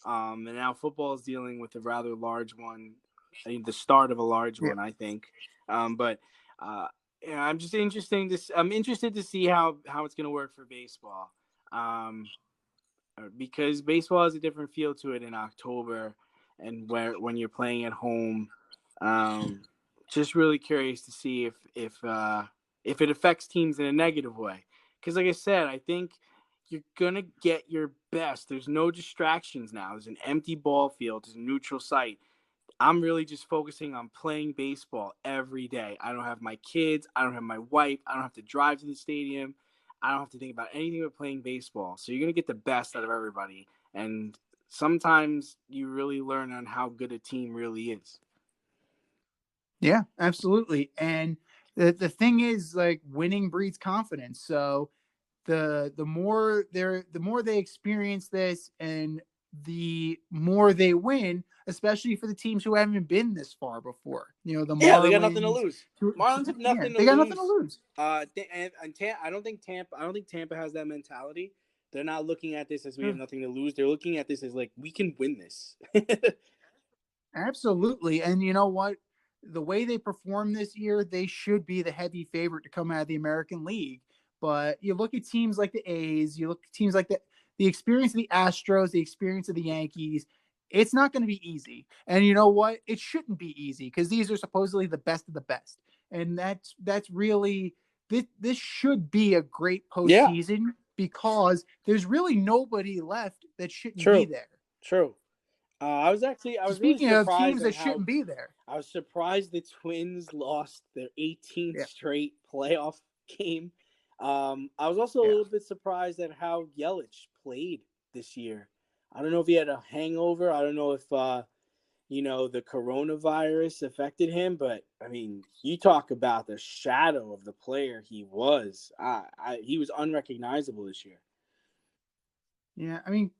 And now football is dealing with a rather large one. I mean, the start of a large one, I think. But I'm just I'm interested to see how it's going to work for baseball. Because baseball has a different feel to it in October, and when you're playing at home. Just really curious to see if it affects teams in a negative way. Because like I said, I think you're gonna get your best. There's no distractions now. There's an empty ball field. There's a neutral site. I'm really just focusing on playing baseball every day. I don't have my kids. I don't have my wife. I don't have to drive to the stadium. I don't have to think about anything but playing baseball. So you're going to get the best out of everybody. And sometimes you really learn on how good a team really is. Yeah, absolutely. And the thing is, like, winning breeds confidence. So the more they experience this and the more they win, especially for the teams who haven't been this far before. You know, the Marlins, they got nothing to lose. Marlins have nothing to lose. They got nothing to lose. And I don't think Tampa has that mentality. They're not looking at this as we have nothing to lose. They're looking at this as like, we can win this. Absolutely. And you know what? The way they perform this year, they should be the heavy favorite to come out of the American League. But you look at teams like the A's, you look at teams like the experience of the Astros, the experience of the Yankees. It's not going to be easy. And you know what? It shouldn't be easy because these are supposedly the best of the best. And that's really this should be a great postseason because there's really nobody left that shouldn't be there. True. I was really Speaking of teams that shouldn't be there. I was surprised the Twins lost their 18th straight playoff game. I was also a little bit surprised at how Yelich played this year. I don't know if he had a hangover. I don't know if the coronavirus affected him, but I mean, you talk about the shadow of the player he was. He was unrecognizable this year. Yeah, I mean,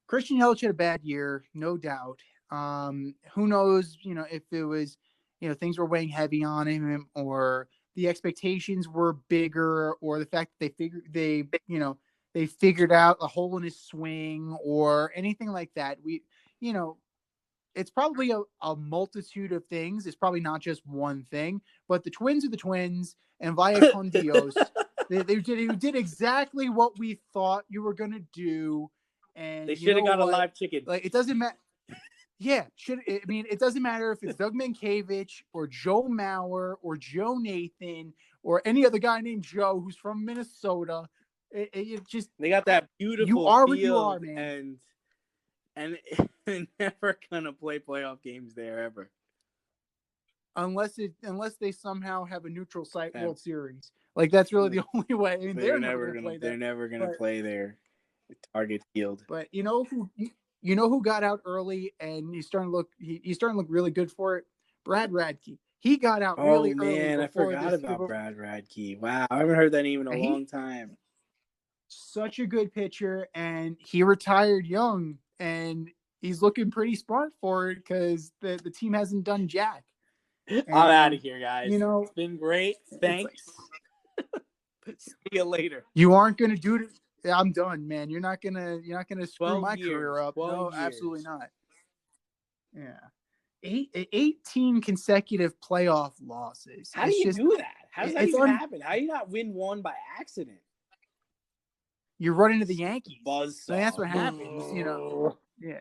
Christian Yelich had a bad year, no doubt. Who knows, if it was, things were weighing heavy on him or the expectations were bigger or the fact that they figured out a hole in his swing or anything like that. It's probably a multitude of things. It's probably not just one thing, but the Twins are the Twins, and via con Dios, they did exactly what we thought you were going to do. And they should have got a live chicken. Like, it doesn't matter. Yeah, it doesn't matter if it's Doug Mankiewicz or Joe Mauer or Joe Nathan or any other guy named Joe who's from Minnesota. It just, they got that beautiful you are field, what you are, man. And they're never gonna play playoff games there ever, unless they somehow have a neutral site World Series. Like, that's really the only way. I mean, they're never gonna play there. They're never gonna play there. Target field. But you know who got out early and he's starting to look really good for it? Brad Radke. He got out really early. Man, I forgot about Brad Radke. Wow, I haven't heard that name in a long time. Such a good pitcher, and he retired young, and he's looking pretty smart for it because the team hasn't done jack. And, I'm out of here, guys. It's been great. Thanks. See you later. You aren't gonna do it. I'm done, man. You're not gonna screw my career up. No, absolutely not. Yeah. 18 consecutive playoff losses. How do you do that? How does that even happen? How do you not win one by accident? You run into the Yankees. Buzzsaw. So that's what happens, Yeah.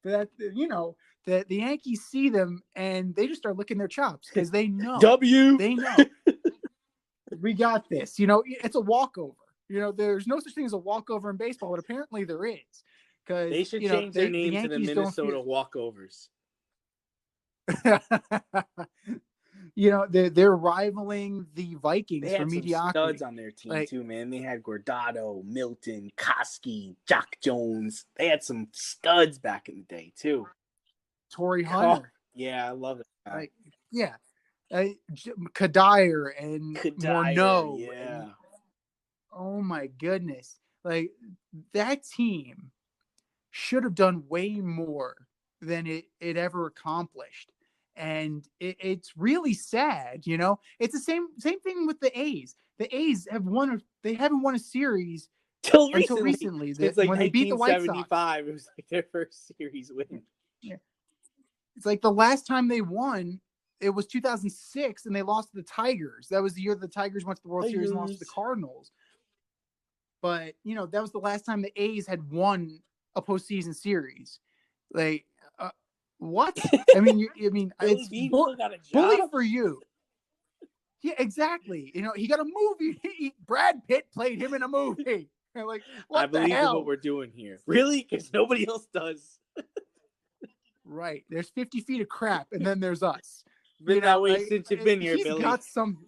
But the Yankees see them and they just start licking their chops because they know. They know. We got this. It's a walkover. There's no such thing as a walkover in baseball, but apparently there is. Because they should change their name to the Minnesota Walkovers. they're rivaling the Vikings They for had some mediocrity. studs on their team Like, too, man. They had Gordado, Milton, Koski, Jock Jones. They had some studs back in the day too. Torrey Hunter. Yeah, I love it. Like, yeah. Kadir and Morneau. Yeah. And, oh my goodness. Like, that team should have done way more than it ever accomplished. And it's really sad, It's the same thing with the A's. The A's they haven't won a series until recently. Since like when they beat the White Sox. 1975, it was like their first series win. Yeah. It's like the last time they won, it was 2006, and they lost to the Tigers. That was the year the Tigers went to the World Series and lost to the Cardinals. But, that was the last time the A's had won a postseason series. Like, what? I mean, it's bully for you. Yeah, exactly. He got a movie. Brad Pitt played him in a movie. Like, what I believe in what we're doing here. Really? Because nobody else does. Right. There's 50 feet of crap, and then there's us. Been that way since you've been here, Billy. Got some.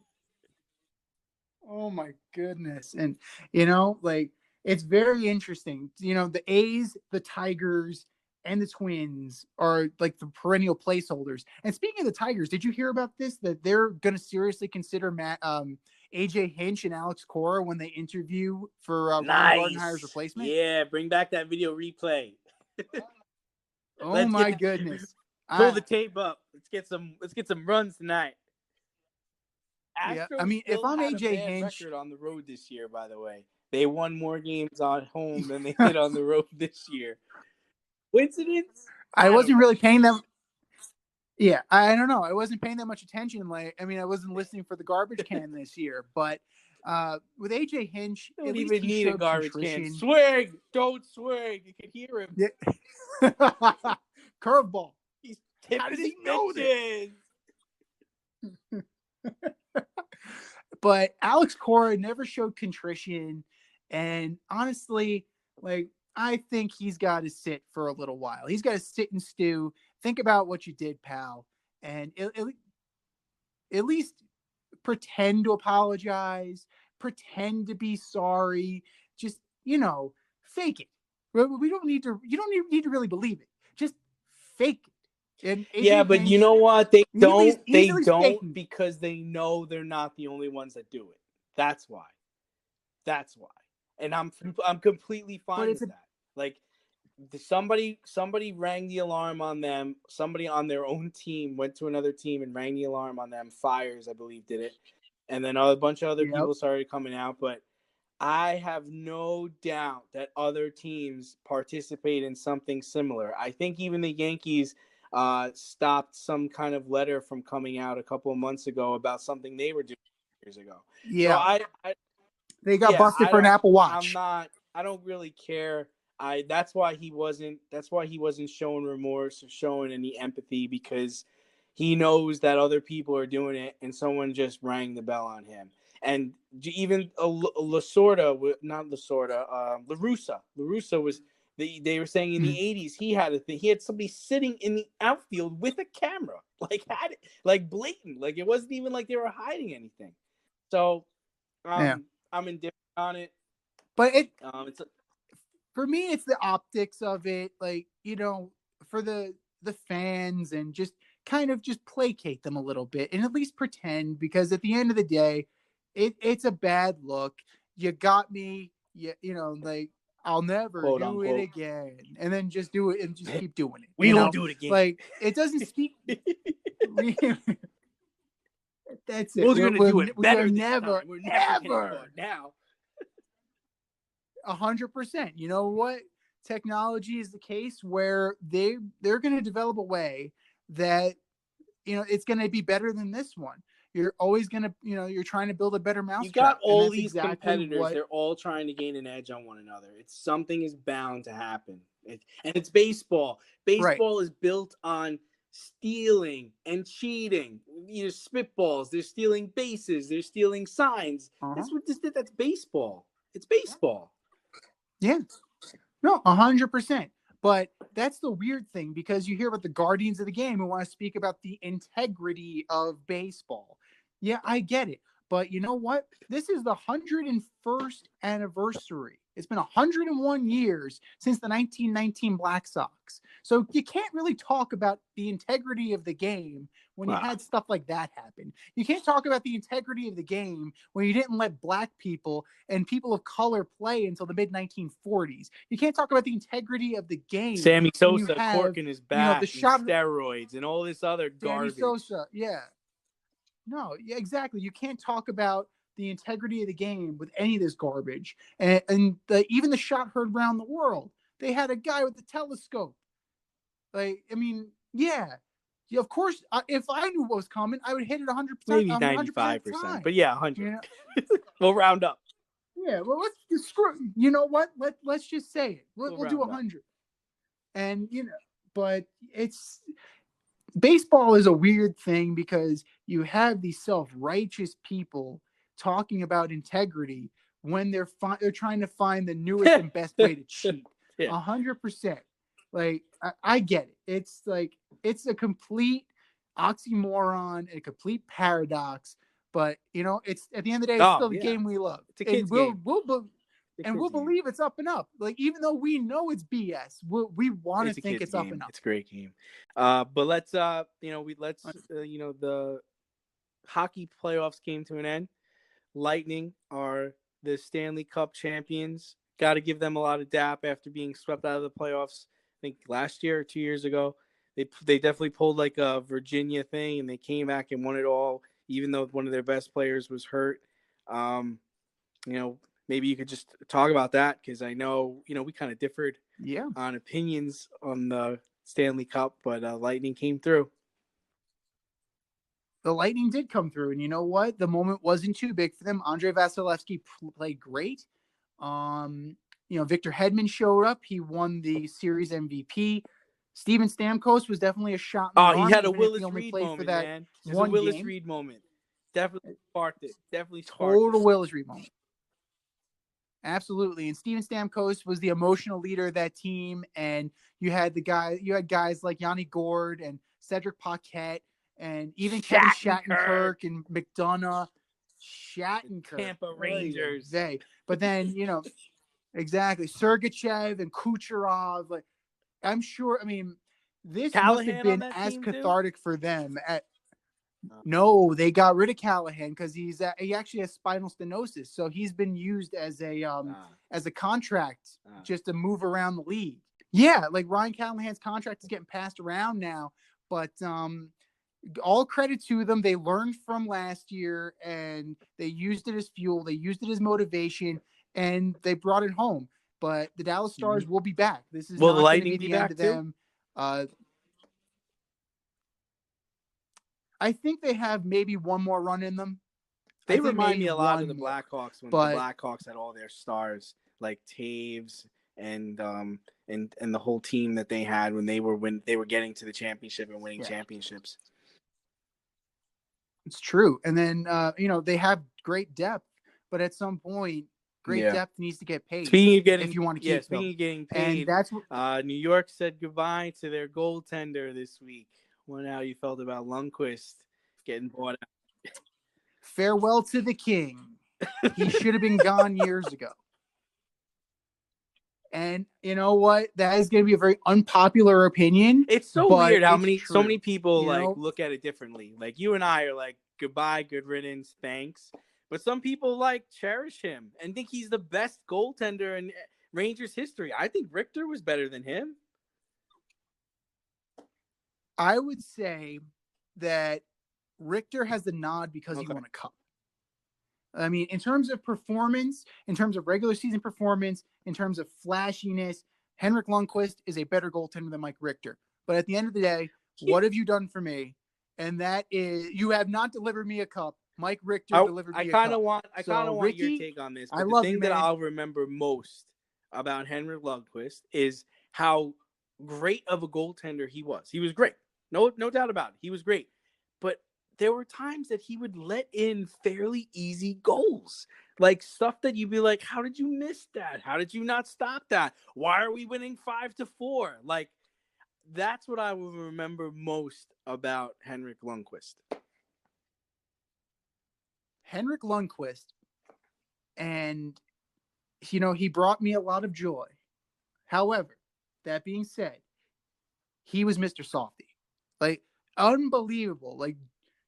Oh my goodness. And it's very interesting. The A's, the Tigers, and the Twins are like the perennial placeholders. And speaking of the Tigers, did you hear about this? That they're going to seriously consider AJ Hinch and Alex Cora when they interview for Ron Gardenhire's replacement? Yeah, bring back that video replay. Oh my goodness. Pull the tape up. Let's get some runs tonight. Yeah, I mean, if I'm AJ Hinch, record on the road this year, by the way, they won more games on home than they did on the road this year. Coincidence? I wasn't really paying them. Yeah, I don't know. I wasn't paying that much attention. I wasn't listening for the garbage can this year. But with AJ Hinch, you don't even need a garbage can. Swing, don't swing. You can hear him. Yeah. Curveball. How does he know this? But Alex Cora never showed contrition, and honestly, I think he's got to sit for a little while. He's got to sit and stew, think about what you did, pal, and at least pretend to apologize, pretend to be sorry, just fake it. We don't need to. You don't need to really believe it. Just fake it. And but you know what? They don't. They don't because they know they're not the only ones that do it. That's why. And I'm completely fine with that. Like, somebody rang the alarm on them. Somebody on their own team went to another team and rang the alarm on them. Fires, I believe, did it. And then a bunch of other people started coming out. But I have no doubt that other teams participate in something similar. I think even the Yankees stopped some kind of letter from coming out a couple of months ago about something they were doing years ago. Yeah. So they got busted for an Apple Watch. I don't really care. That's why he wasn't showing remorse or showing any empathy, because he knows that other people are doing it and someone just rang the bell on him. And even LaRussa was. They were saying in the 80s he had somebody sitting in the outfield with a camera, blatant, like it wasn't even like they were hiding anything. So I'm indifferent on it. But for me, it's the optics of it, for the fans, and just kind of just placate them a little bit and at least pretend, because at the end of the day, it's a bad look. You got me, I'll never quote, do unquote. it again. And then just do it and just keep doing it. We won't do it again. It doesn't speak. That's it. We're going to do it better this never, time. We're never going to do it now. 100%. You know what? Technology is the case where they're going to develop a way that, it's going to be better than this one. You're always going to, you're trying to build a better mousetrap. You got all these competitors. They're all trying to gain an edge on one another. Something is bound to happen. And it's baseball. Baseball is built on stealing and cheating. Spitballs. They're stealing bases. They're stealing signs. That's what this did. That's baseball. It's baseball. Yeah. No, 100%. But that's the weird thing, because you hear about the guardians of the game who want to speak about the integrity of baseball. Yeah, I get it. But you know what? This is the 101st anniversary. It's been 101 years since the 1919 Black Sox. So you can't really talk about the integrity of the game when you had stuff like that happen. You can't talk about the integrity of the game when you didn't let black people and people of color play until the mid 1940s. You can't talk about the integrity of the game Sammy when you Sosa have, corking his you know, back the and shot. steroids and all this other Sammy garbage. Sosa, yeah. No, yeah, exactly. You can't talk about the integrity of the game with any of this garbage. And even the shot heard around the world. They had a guy with the telescope. Like, I mean, yeah, of course. If I knew what was coming, I would hit it 100%. Maybe 100% 95%, but yeah, 100. You know? We'll round up. Yeah, well, let's just screw. You know what? Let's just say it. We'll do 100. And but baseball is a weird thing, because you have these self-righteous people talking about integrity when they're trying to find the newest and best way to cheat. 100%. Like, I get it. It's like, it's a complete oxymoron, a complete paradox. But it's, at the end of the day, it's still the game we love. It's a kid's game. We'll believe it's up and up. Like, even though we know it's BS, we want to think it's up and up. It's a great game. But let's the hockey playoffs came to an end. Lightning are the Stanley Cup champions. Got to give them a lot of dap after being swept out of the playoffs. I think last year or 2 years ago, they definitely pulled like a Virginia thing, and they came back and won it all, even though one of their best players was hurt. Maybe you could just talk about that, because I know, we kind of differed on opinions on the Stanley Cup, but Lightning came through. The Lightning did come through, and you know what? The moment wasn't too big for them. Andrei Vasilevsky played great. Victor Hedman showed up. He won the series MVP. Steven Stamkos was definitely a shot in the arm. He had a Willis Reed moment, man. It was a Willis Reed moment. Definitely sparked it. Total Willis Reed moment. Absolutely. And Steven Stamkos was the emotional leader of that team. And you had guys like Yanni Gord and Cedric Paquette, and even Kevin Shattenkirk and McDonough. Tampa Rangers. But then, exactly, Sergachev and Kucherov. Like, I'm sure, this must have been as cathartic for them. No, they got rid of Callahan because he actually has spinal stenosis, so he's been used as a contract just to move around the league. Yeah, like Ryan Callahan's contract is getting passed around now, but all credit to them. They learned from last year, and they used it as fuel. They used it as motivation, and they brought it home. But the Dallas Stars will be back. This is not going to be the end of them. I think they have maybe one more run in them. They remind me a lot of the Blackhawks when the Blackhawks had all their stars like Taves and the whole team that they had when they were getting to the championship and winning championships. It's true. And then they have great depth, but at some point, depth needs to get paid. Speaking of getting, if you want to keep them. Speaking of getting paid, and that's what, New York said goodbye to their goaltender this week. Wonder how you felt about Lundqvist getting bought out. Farewell to the king. He should have been gone years ago. And you know what? That is going to be a very unpopular opinion. It's so weird how so many people look at it differently. Like you and I are like, goodbye, good riddance, thanks. But some people cherish him and think he's the best goaltender in Rangers history. I think Richter was better than him. I would say that Richter has the nod because he won a cup. I mean, in terms of performance, in terms of regular season performance, in terms of flashiness, Henrik Lundqvist is a better goaltender than Mike Richter. But at the end of the day, what have you done for me? And that is, you have not delivered me a cup. Mike Richter delivered me a cup. I kind of want your take on this. But the thing that I'll remember most about Henrik Lundqvist is how great of a goaltender he was. He was great. No doubt about it. He was great. But there were times that he would let in fairly easy goals. Like stuff that you'd be like, how did you miss that? How did you not stop that? Why are we winning 5-4? Like, that's what I will remember most about Henrik Lundqvist. Henrik Lundqvist, and he brought me a lot of joy. However, that being said, he was Mr. Softy. Like, unbelievable. Like,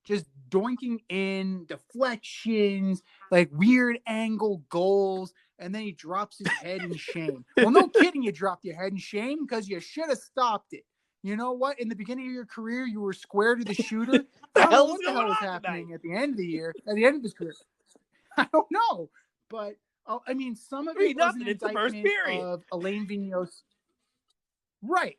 just doinking in, deflections, like weird angle goals, and then he drops his head in shame. Well, no kidding, you dropped your head in shame because you should have stopped it. You know what? In the beginning of your career, you were square to the shooter. I don't know what the hell was happening at the end of the year, at the end of his career. I don't know. But, I mean, some of it was an indictment of Alain Vigneault's. Right.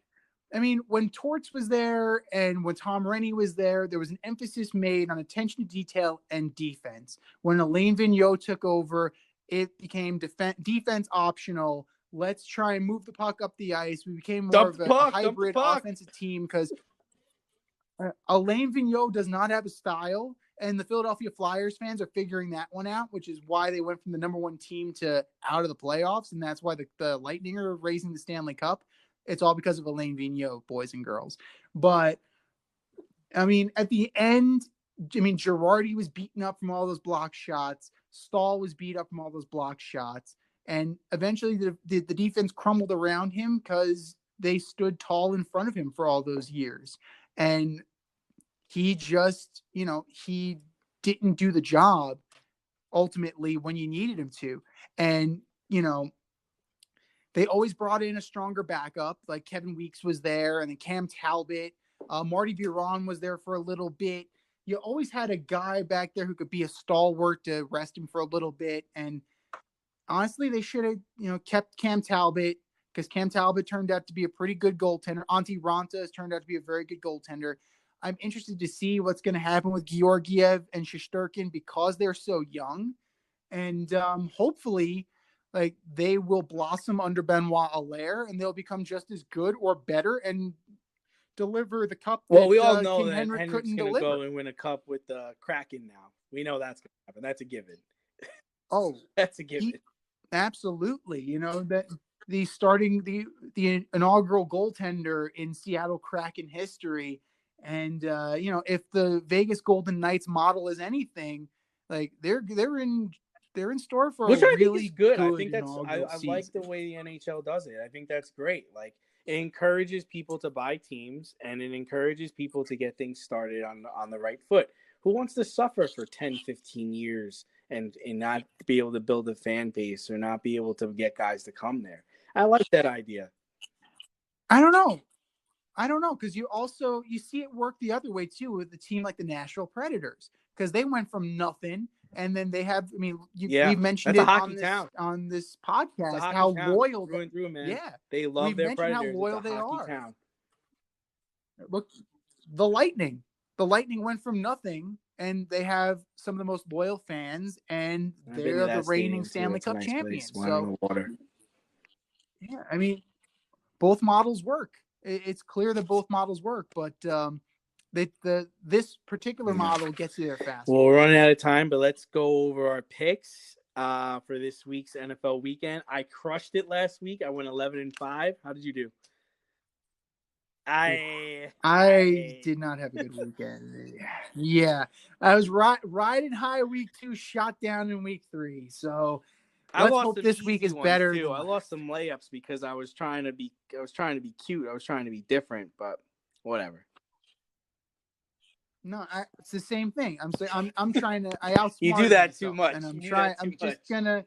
I mean, when Torts was there and when Tom Rennie was there was an emphasis made on attention to detail and defense. When Alain Vigneault took over, it became defense optional. Let's try and move the puck up the ice. We became more of a hybrid offensive team because Alain Vigneault does not have a style, and the Philadelphia Flyers fans are figuring that one out, which is why they went from the number one team to out of the playoffs, and that's why the Lightning are raising the Stanley Cup. It's all because of Alain Vigneault, boys and girls. But, I mean, at the end, Girardi was beaten up from all those block shots. Stahl was beat up from all those block shots. And eventually the defense crumbled around him because they stood tall in front of him for all those years. And he just, he didn't do the job ultimately when you needed him to. And, they always brought in a stronger backup, like Kevin Weeks was there, and then Cam Talbot. Marty Biron was there for a little bit. You always had a guy back there who could be a stalwart to rest him for a little bit. And honestly, they should have, kept Cam Talbot because Cam Talbot turned out to be a pretty good goaltender. Antti Ranta has turned out to be a very good goaltender. I'm interested to see what's going to happen with Georgiev and Shesterkin because they're so young. And hopefully – like they will blossom under Benoit Allaire and they'll become just as good or better and deliver the cup. Well, we all know King that Henrik's going to go and win a cup with the Kraken now. We know that's going to happen. That's a given. Oh, that's a given. Absolutely. That the inaugural goaltender in Seattle Kraken history. And, if the Vegas Golden Knights model is anything, like they're in store for which a I really think is good. I think that's I like the way the NHL does it. I think that's great. Like it encourages people to buy teams and it encourages people to get things started on the right foot. Who wants to suffer for 10, 15 years and not be able to build a fan base or not be able to get guys to come there? I like that idea. I don't know because you see it work the other way too with a team like the Nashville Predators because they went from nothing. And then they have, we've mentioned it on this podcast, how loyal through and through, man. Yeah. They love their Predators. How loyal they are. Town. Look, the Lightning went from nothing and they have some of the most loyal fans and they're the reigning Stanley Cup champions. So, yeah, both models work. It's clear that both models work, but, this particular model gets you there fast. Well, we're running out of time, but let's go over our picks for this week's NFL weekend. I crushed it last week. I went 11-5. How did you do? I did not have a good weekend. Yeah, I was riding high week 2, shot down in week 3. So let's hope this week is better. Too. I lost some layups because I was trying to be cute. I was trying to be different, but whatever. No, it's the same thing. I'm trying to. I outsmart you do that myself, too much, and I'm trying. I'm just gonna.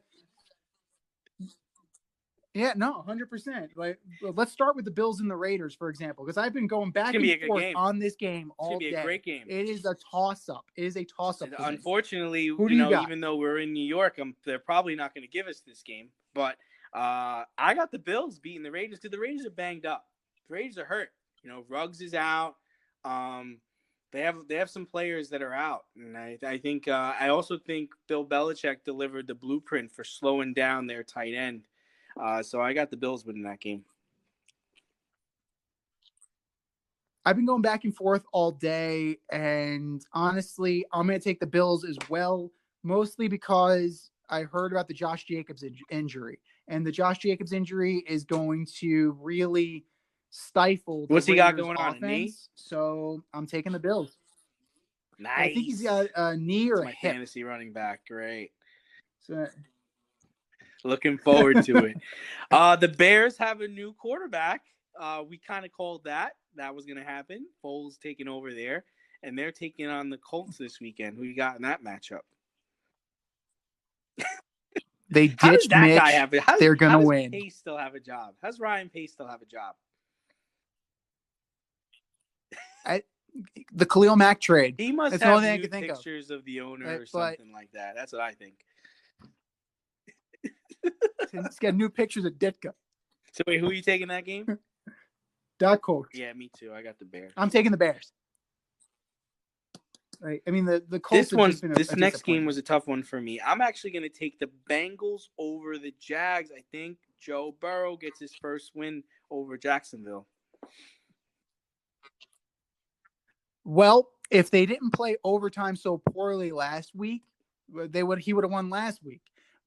Yeah, no, 100%. Like, let's start with the Bills and the Raiders, for example, because I've been going back and forth on this game all day. It's gonna be a great game. It is a toss-up. Unfortunately, even though we're in New York, they're probably not going to give us this game. But I got the Bills beating the Raiders because the Raiders are banged up. The Raiders are hurt. Ruggs is out. They have some players that are out, and I think I also think Bill Belichick delivered the blueprint for slowing down their tight end. So I got the Bills winning that game. I've been going back and forth all day, and honestly, I'm going to take the Bills as well, mostly because I heard about the Josh Jacobs injury, and the Josh Jacobs injury is going to really stifle the What's he got Raiders' going on? A knee? offense. So I'm taking the Bills. Nice. I think he's got a knee or That's a my hip. fantasy running back. Great. So, looking forward to it. The Bears have a new quarterback. We kind of called that was going to happen. Foles taking over there, and they're taking on the Colts this weekend. Who you got in that matchup? They ditched Mitch. Guy have it? They're going to win. Pace still have a job? How's Ryan Pace still have a job? The Khalil Mack trade. He must That's have new pictures of the owner or something like that. That's what I think. He's got new pictures of Ditka. So wait, who are you taking that game? Dark Colts. Yeah, me too. I got the Bears. I'm taking the Bears. Right. I mean, the Colts. This next game was a tough one for me. I'm actually going to take the Bengals over the Jags. I think Joe Burrow gets his first win over Jacksonville. Well, if they didn't play overtime so poorly last week, he would have won last week.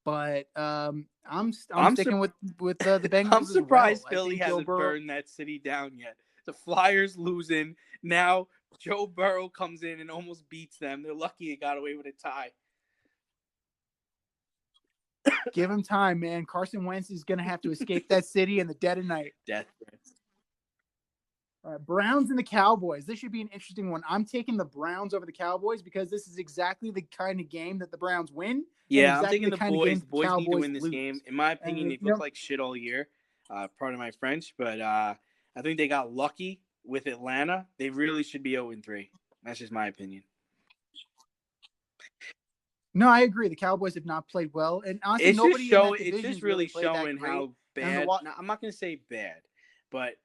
But I'm sticking with the Bengals. I'm surprised Philly hasn't burned that city down yet. The Flyers losing. Now Joe Burrow comes in and almost beats them. They're lucky he got away with a tie. Give him time, man. Carson Wentz is going to have to escape that city in the dead of night. Death threats. All right, Browns and the Cowboys. This should be an interesting one. I'm taking the Browns over the Cowboys because this is exactly the kind of game that the Browns win. Yeah, exactly I'm thinking the boys. The boys need to win this game. In my opinion, they've looked like shit all year. Pardon my French, but I think they got lucky with Atlanta. They really should be 0-3. That's just my opinion. No, I agree. The Cowboys have not played well, and honestly, it's just really showing how bad. Now, I'm not going to say bad, but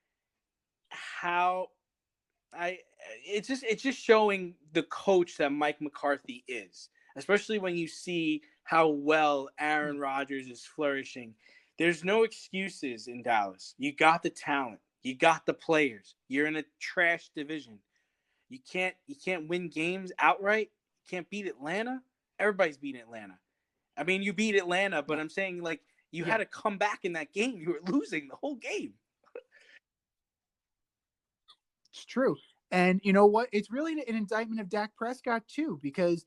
it's just showing the coach that Mike McCarthy is, especially when you see how well Aaron Rodgers is flourishing. There's no excuses in Dallas. You got the talent. You got the players. You're in a trash division. You can't win games outright. You can't beat Atlanta. Everybody's beating Atlanta. I mean, you beat Atlanta, but I'm saying, like, you had to come back in that game. You were losing the whole game. It's true. And you know what? It's really an indictment of Dak Prescott, too, because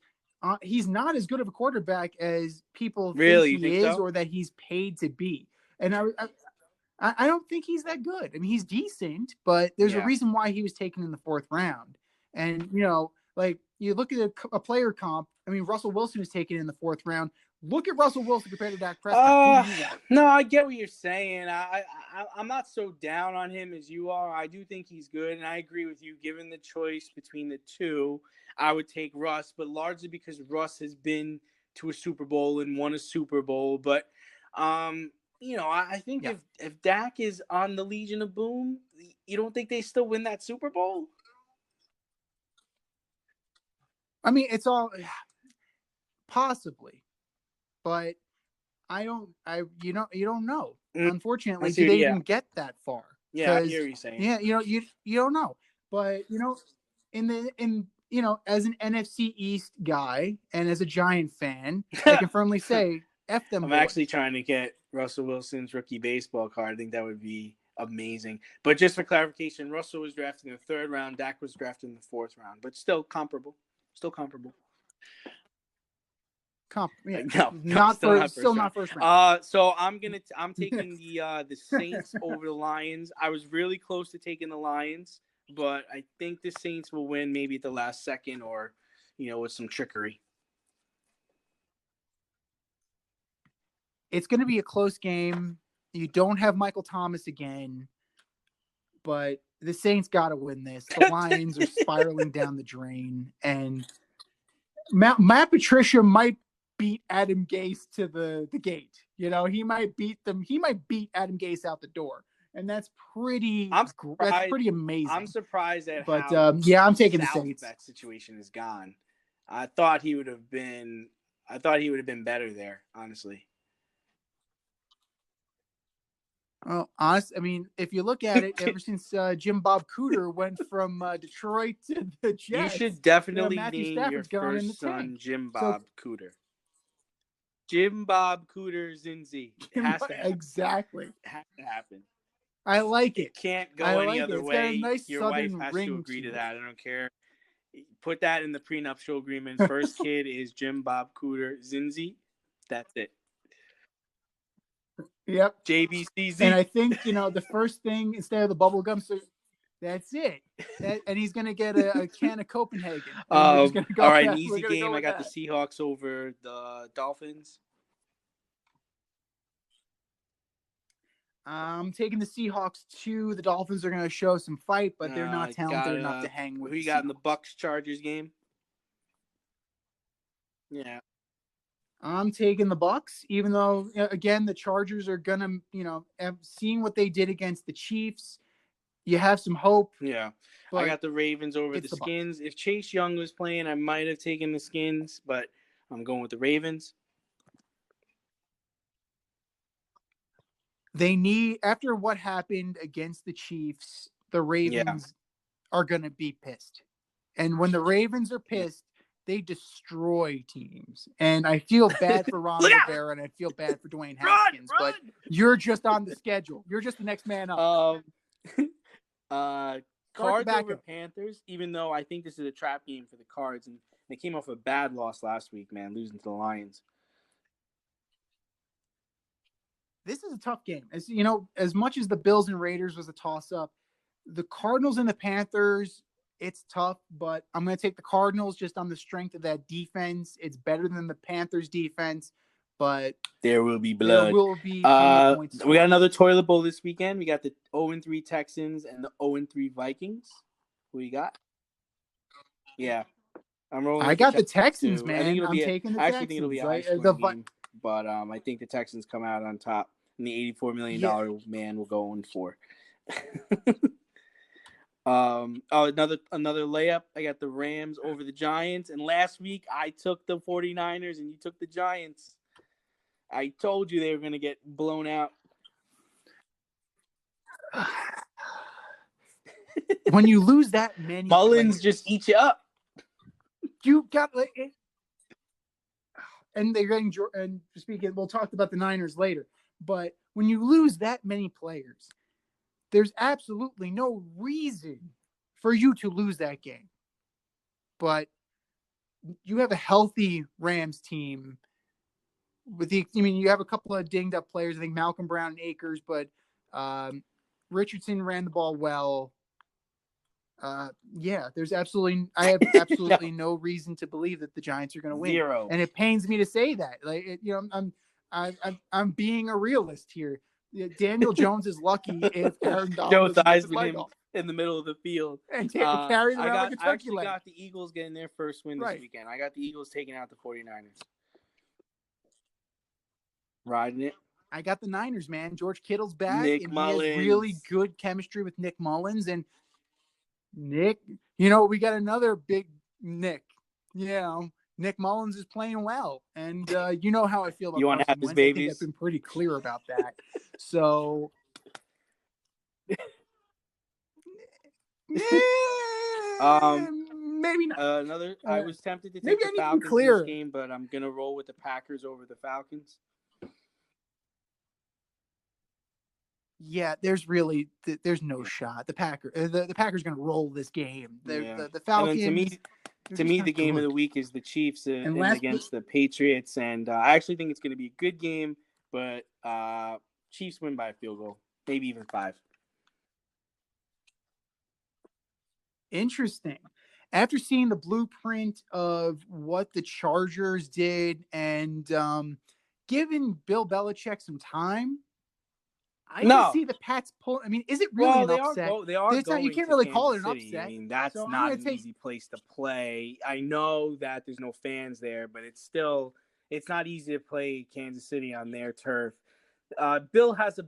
he's not as good of a quarterback as people think he is or that he's paid to be. And I don't think he's that good. I mean, he's decent, but there's a reason why he was taken in the 4th round. And, you know, like, you look at a player comp. I mean, Russell Wilson was taken in the 4th round. Look at Russell Wilson compared to Dak Prescott. No, I get what you're saying. I'm not so down on him as you are. I do think he's good, and I agree with you. Given the choice between the two, I would take Russ, but largely because Russ has been to a Super Bowl and won a Super Bowl. But, you know, I think if Dak is on the Legion of Boom, you don't think they still win that Super Bowl? I mean, it's all possibly, but you don't know. Unfortunately, do they even get that far? Yeah, I hear you saying. Yeah, you don't know, but you know, as an NFC East guy and as a Giant fan, I can firmly say, F them. I'm actually trying to get Russell Wilson's rookie baseball card. I think that would be amazing. But just for clarification, Russell was drafted in the 3rd round. Dak was drafted in the 4th round, but still comparable. Still comparable. Not first round. So I'm taking the Saints over the Lions. I was really close to taking the Lions, but I think the Saints will win maybe at the last second or, you know, with some trickery. It's going to be a close game. You don't have Michael Thomas again, but the Saints got to win this. The Lions are spiraling down the drain, and Matt Patricia might beat Adam Gase to the gate. You know, he might beat them. He might beat Adam Gase out the door, and that's pretty amazing. I'm surprised at I'm taking the Saints. That situation is gone. I thought he would have been better there, honestly. Well, honestly, I mean, if you look at it, ever since Jim Bob Cooter went from Detroit to the Jets, you should definitely name your first son Jim Bob Cooter. Jim Bob Cooter Zinzi. It has to happen. Exactly. It has to happen. I like it. It can't go I any like other it. It's way. got a nice Your southern wife has ring to agree to it. that. I don't care. Put that in the prenuptial agreement. First kid is Jim Bob Cooter Zinzi. That's it. Yep. JBCZ. And I think, the first thing instead of the bubble gum, so that's it. And he's going to get a can of Copenhagen. All right, an easy game. I got the Seahawks over the Dolphins. I'm taking the Seahawks too. The Dolphins are going to show some fight, but they're not talented enough to hang with. Who you got in the Bucks-Chargers game? Yeah. I'm taking the Bucks, even though, again, the Chargers are going to, seeing what they did against the Chiefs, you have some hope. Yeah. I got the Ravens over the Skins. If Chase Young was playing, I might have taken the Skins, but I'm going with the Ravens. They need, after what happened against the Chiefs, the Ravens are going to be pissed. And when the Ravens are pissed, they destroy teams. And I feel bad for Ron Rivera and I feel bad for Dwayne Haskins, but you're just on the schedule. You're just the next man up. Cards over Panthers, even though I think this is a trap game for the Cards, and they came off a bad loss last week, man, losing to the Lions. This is a tough game. As much as the Bills and Raiders was a toss-up, the Cardinals and the Panthers, it's tough, but I'm going to take the Cardinals just on the strength of that defense. It's better than the Panthers defense, but there will be blood. There will be points. We got another toilet bowl this weekend. We got the 0-3 Texans and the 0-3 Vikings. Who you got? Yeah. I'm rolling. I got the Texans, too. man. I'm taking the Texans. I actually think it'll be a high-scoring game, but I think the Texans come out on top, and the $84 million man will go 0-4. Another layup. I got the Rams over the Giants, and last week I took the 49ers and you took the Giants. I told you they were going to get blown out. When you lose that many Mullins players, just eat you up. You got it. And they're getting, and speaking, we'll talk about the Niners later, but when you lose that many players, there's absolutely no reason for you to lose that game. But you have a healthy Rams team you have a couple of dinged up players. I think Malcolm Brown and Akers, but Richardson ran the ball well. I have absolutely no reason to believe that the Giants are going to win. Zero. And it pains me to say that. I'm being a realist here. Daniel Jones is lucky if Aaron Donald Joe Theismann in the middle of the field and carried around like a turkey I actually leg. got the Eagles getting their first win this weekend. I got the Eagles taking out the 49ers. Riding it. I got the Niners, man. George Kittle's back. Nick Mullins. He has really good chemistry with Nick Mullins. And Nick, we got another big Nick. Nick Mullins is playing well. And you know how I feel about you want to have his babies? I think I've been pretty clear about that. So maybe not. I was tempted to take the Falcons in this game, but I'm gonna roll with the Packers over the Falcons. Yeah, there's no shot. The Packers are gonna roll this game. The Falcons. To me, the game of the week is the Chiefs against the Patriots, and I actually think it's going to be a good game, but Chiefs win by a field goal, maybe even 5. Interesting. After seeing the blueprint of what the Chargers did and giving Bill Belichick some time, I can see the Pats pull. I mean, is it really an upset? They are going you can't really call it an City. upset. I mean, that's not an easy place to play. I know that there's no fans there, but it's not easy to play Kansas City on their turf. Bill has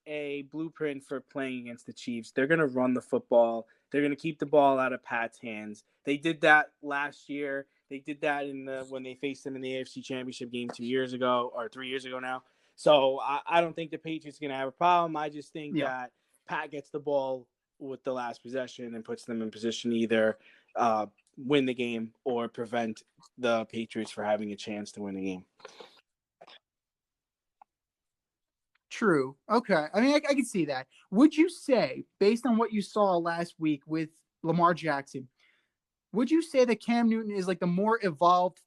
a blueprint for playing against the Chiefs. They're going to run the football. They're going to keep the ball out of Pat's hands. They did that last year. They did that when they faced them in the AFC Championship game 2 years ago or 3 years ago now. So I don't think the Patriots are going to have a problem. I just think that Pat gets the ball with the last possession and puts them in position to either win the game or prevent the Patriots for having a chance to win the game. True. Okay. I mean, I can see that. Would you say, based on what you saw last week with Lamar Jackson, would you say that Cam Newton is like the more evolved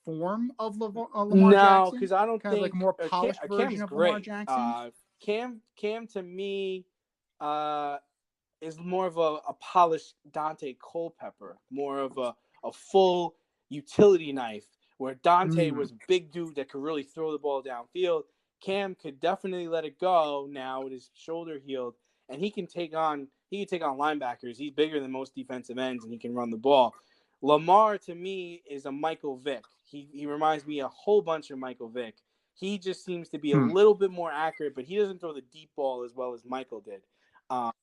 form of Lamar No, Jackson? because I don't Kind of like think a more polished Cam's version of Lamar great. Jackson? Cam to me is more of a polished Dante Culpepper, more of a full utility knife, where Dante was a big dude that could really throw the ball downfield. Cam could definitely let it go now with his shoulder healed, and he can take on linebackers. He's bigger than most defensive ends, and he can run the ball. Lamar, to me, is a Michael Vick. He reminds me a whole bunch of Michael Vick. He just seems to be a little bit more accurate, but he doesn't throw the deep ball as well as Michael did. And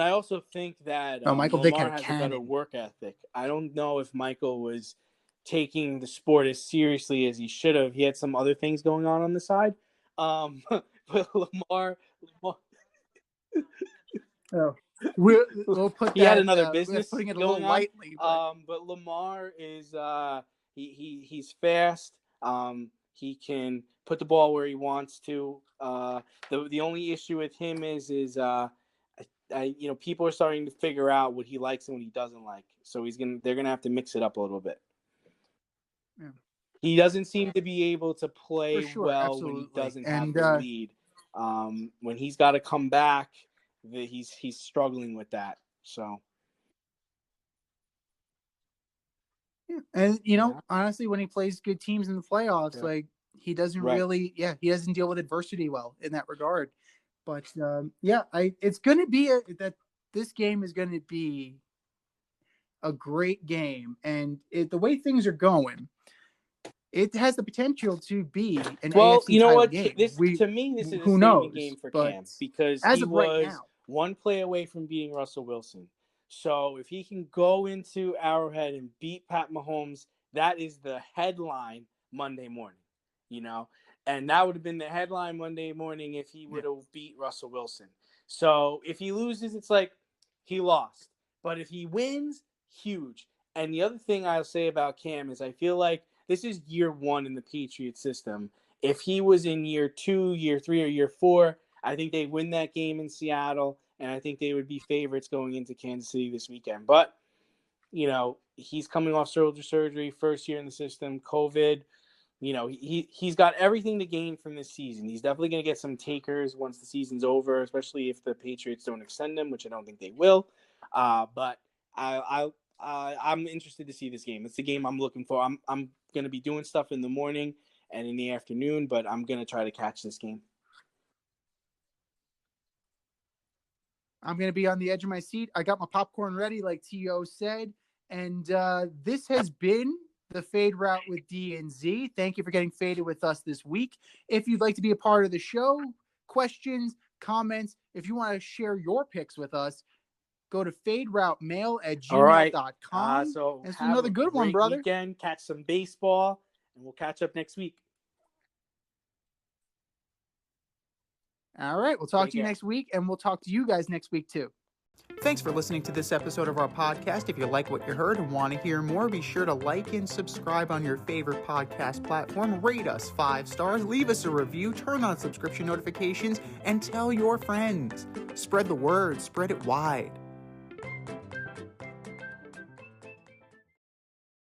I also think that Michael Vick Lamar had a has a better cannon. work ethic. I don't know if Michael was taking the sport as seriously as he should have. He had some other things going on the side. But Lamar we'll put he that. had another business putting it a going little lightly. but Lamar is he's fast. He can put the ball where he wants to. The only issue with him is people are starting to figure out what he likes and what he doesn't like. So they're gonna have to mix it up a little bit. Yeah. He doesn't seem to be able to play well absolutely. when he doesn't have the lead. When he's got to come back, he's struggling with that. So. Yeah. And honestly, when he plays good teams in the playoffs, like he doesn't really, he doesn't deal with adversity well in that regard. But it's going to be this game is going to be a great game, and the way things are going, it has the potential to be an AFC title game. To me, this is who a knows, saving game for Cam because he was one play away from beating Russell Wilson. So if he can go into Arrowhead and beat Pat Mahomes, that is the headline Monday morning, and that would have been the headline Monday morning if he would have beat Russell Wilson. So if he loses, it's like he lost. But if he wins, huge. And the other thing I'll say about Cam is I feel like this is year one in the Patriot system. If he was in year 2, year 3, or year 4, I think they win that game in Seattle, and I think they would be favorites going into Kansas City this weekend. But, he's coming off shoulder surgery, first year in the system, COVID. He's got everything to gain from this season. He's definitely going to get some takers once the season's over, especially if the Patriots don't extend him, which I don't think they will. But I'm interested to see this game. It's the game I'm looking for. I'm going to be doing stuff in the morning and in the afternoon, but I'm going to try to catch this game. I'm going to be on the edge of my seat. I got my popcorn ready, like T.O. said. And this has been the Fade Route with D and Z. Thank you for getting faded with us this week. If you'd like to be a part of the show, questions, comments, if you want to share your picks with us, go to faderoutemail@gmail.com. So it's another good one, brother. Weekend, catch some baseball, and we'll catch up next week. All right. We'll talk to you next week, and we'll talk to you guys next week, too. Thanks for listening to this episode of our podcast. If you like what you heard and want to hear more, be sure to like and subscribe on your favorite podcast platform. Rate us 5 stars, leave us a review, turn on subscription notifications, and tell your friends. Spread the word, spread it wide.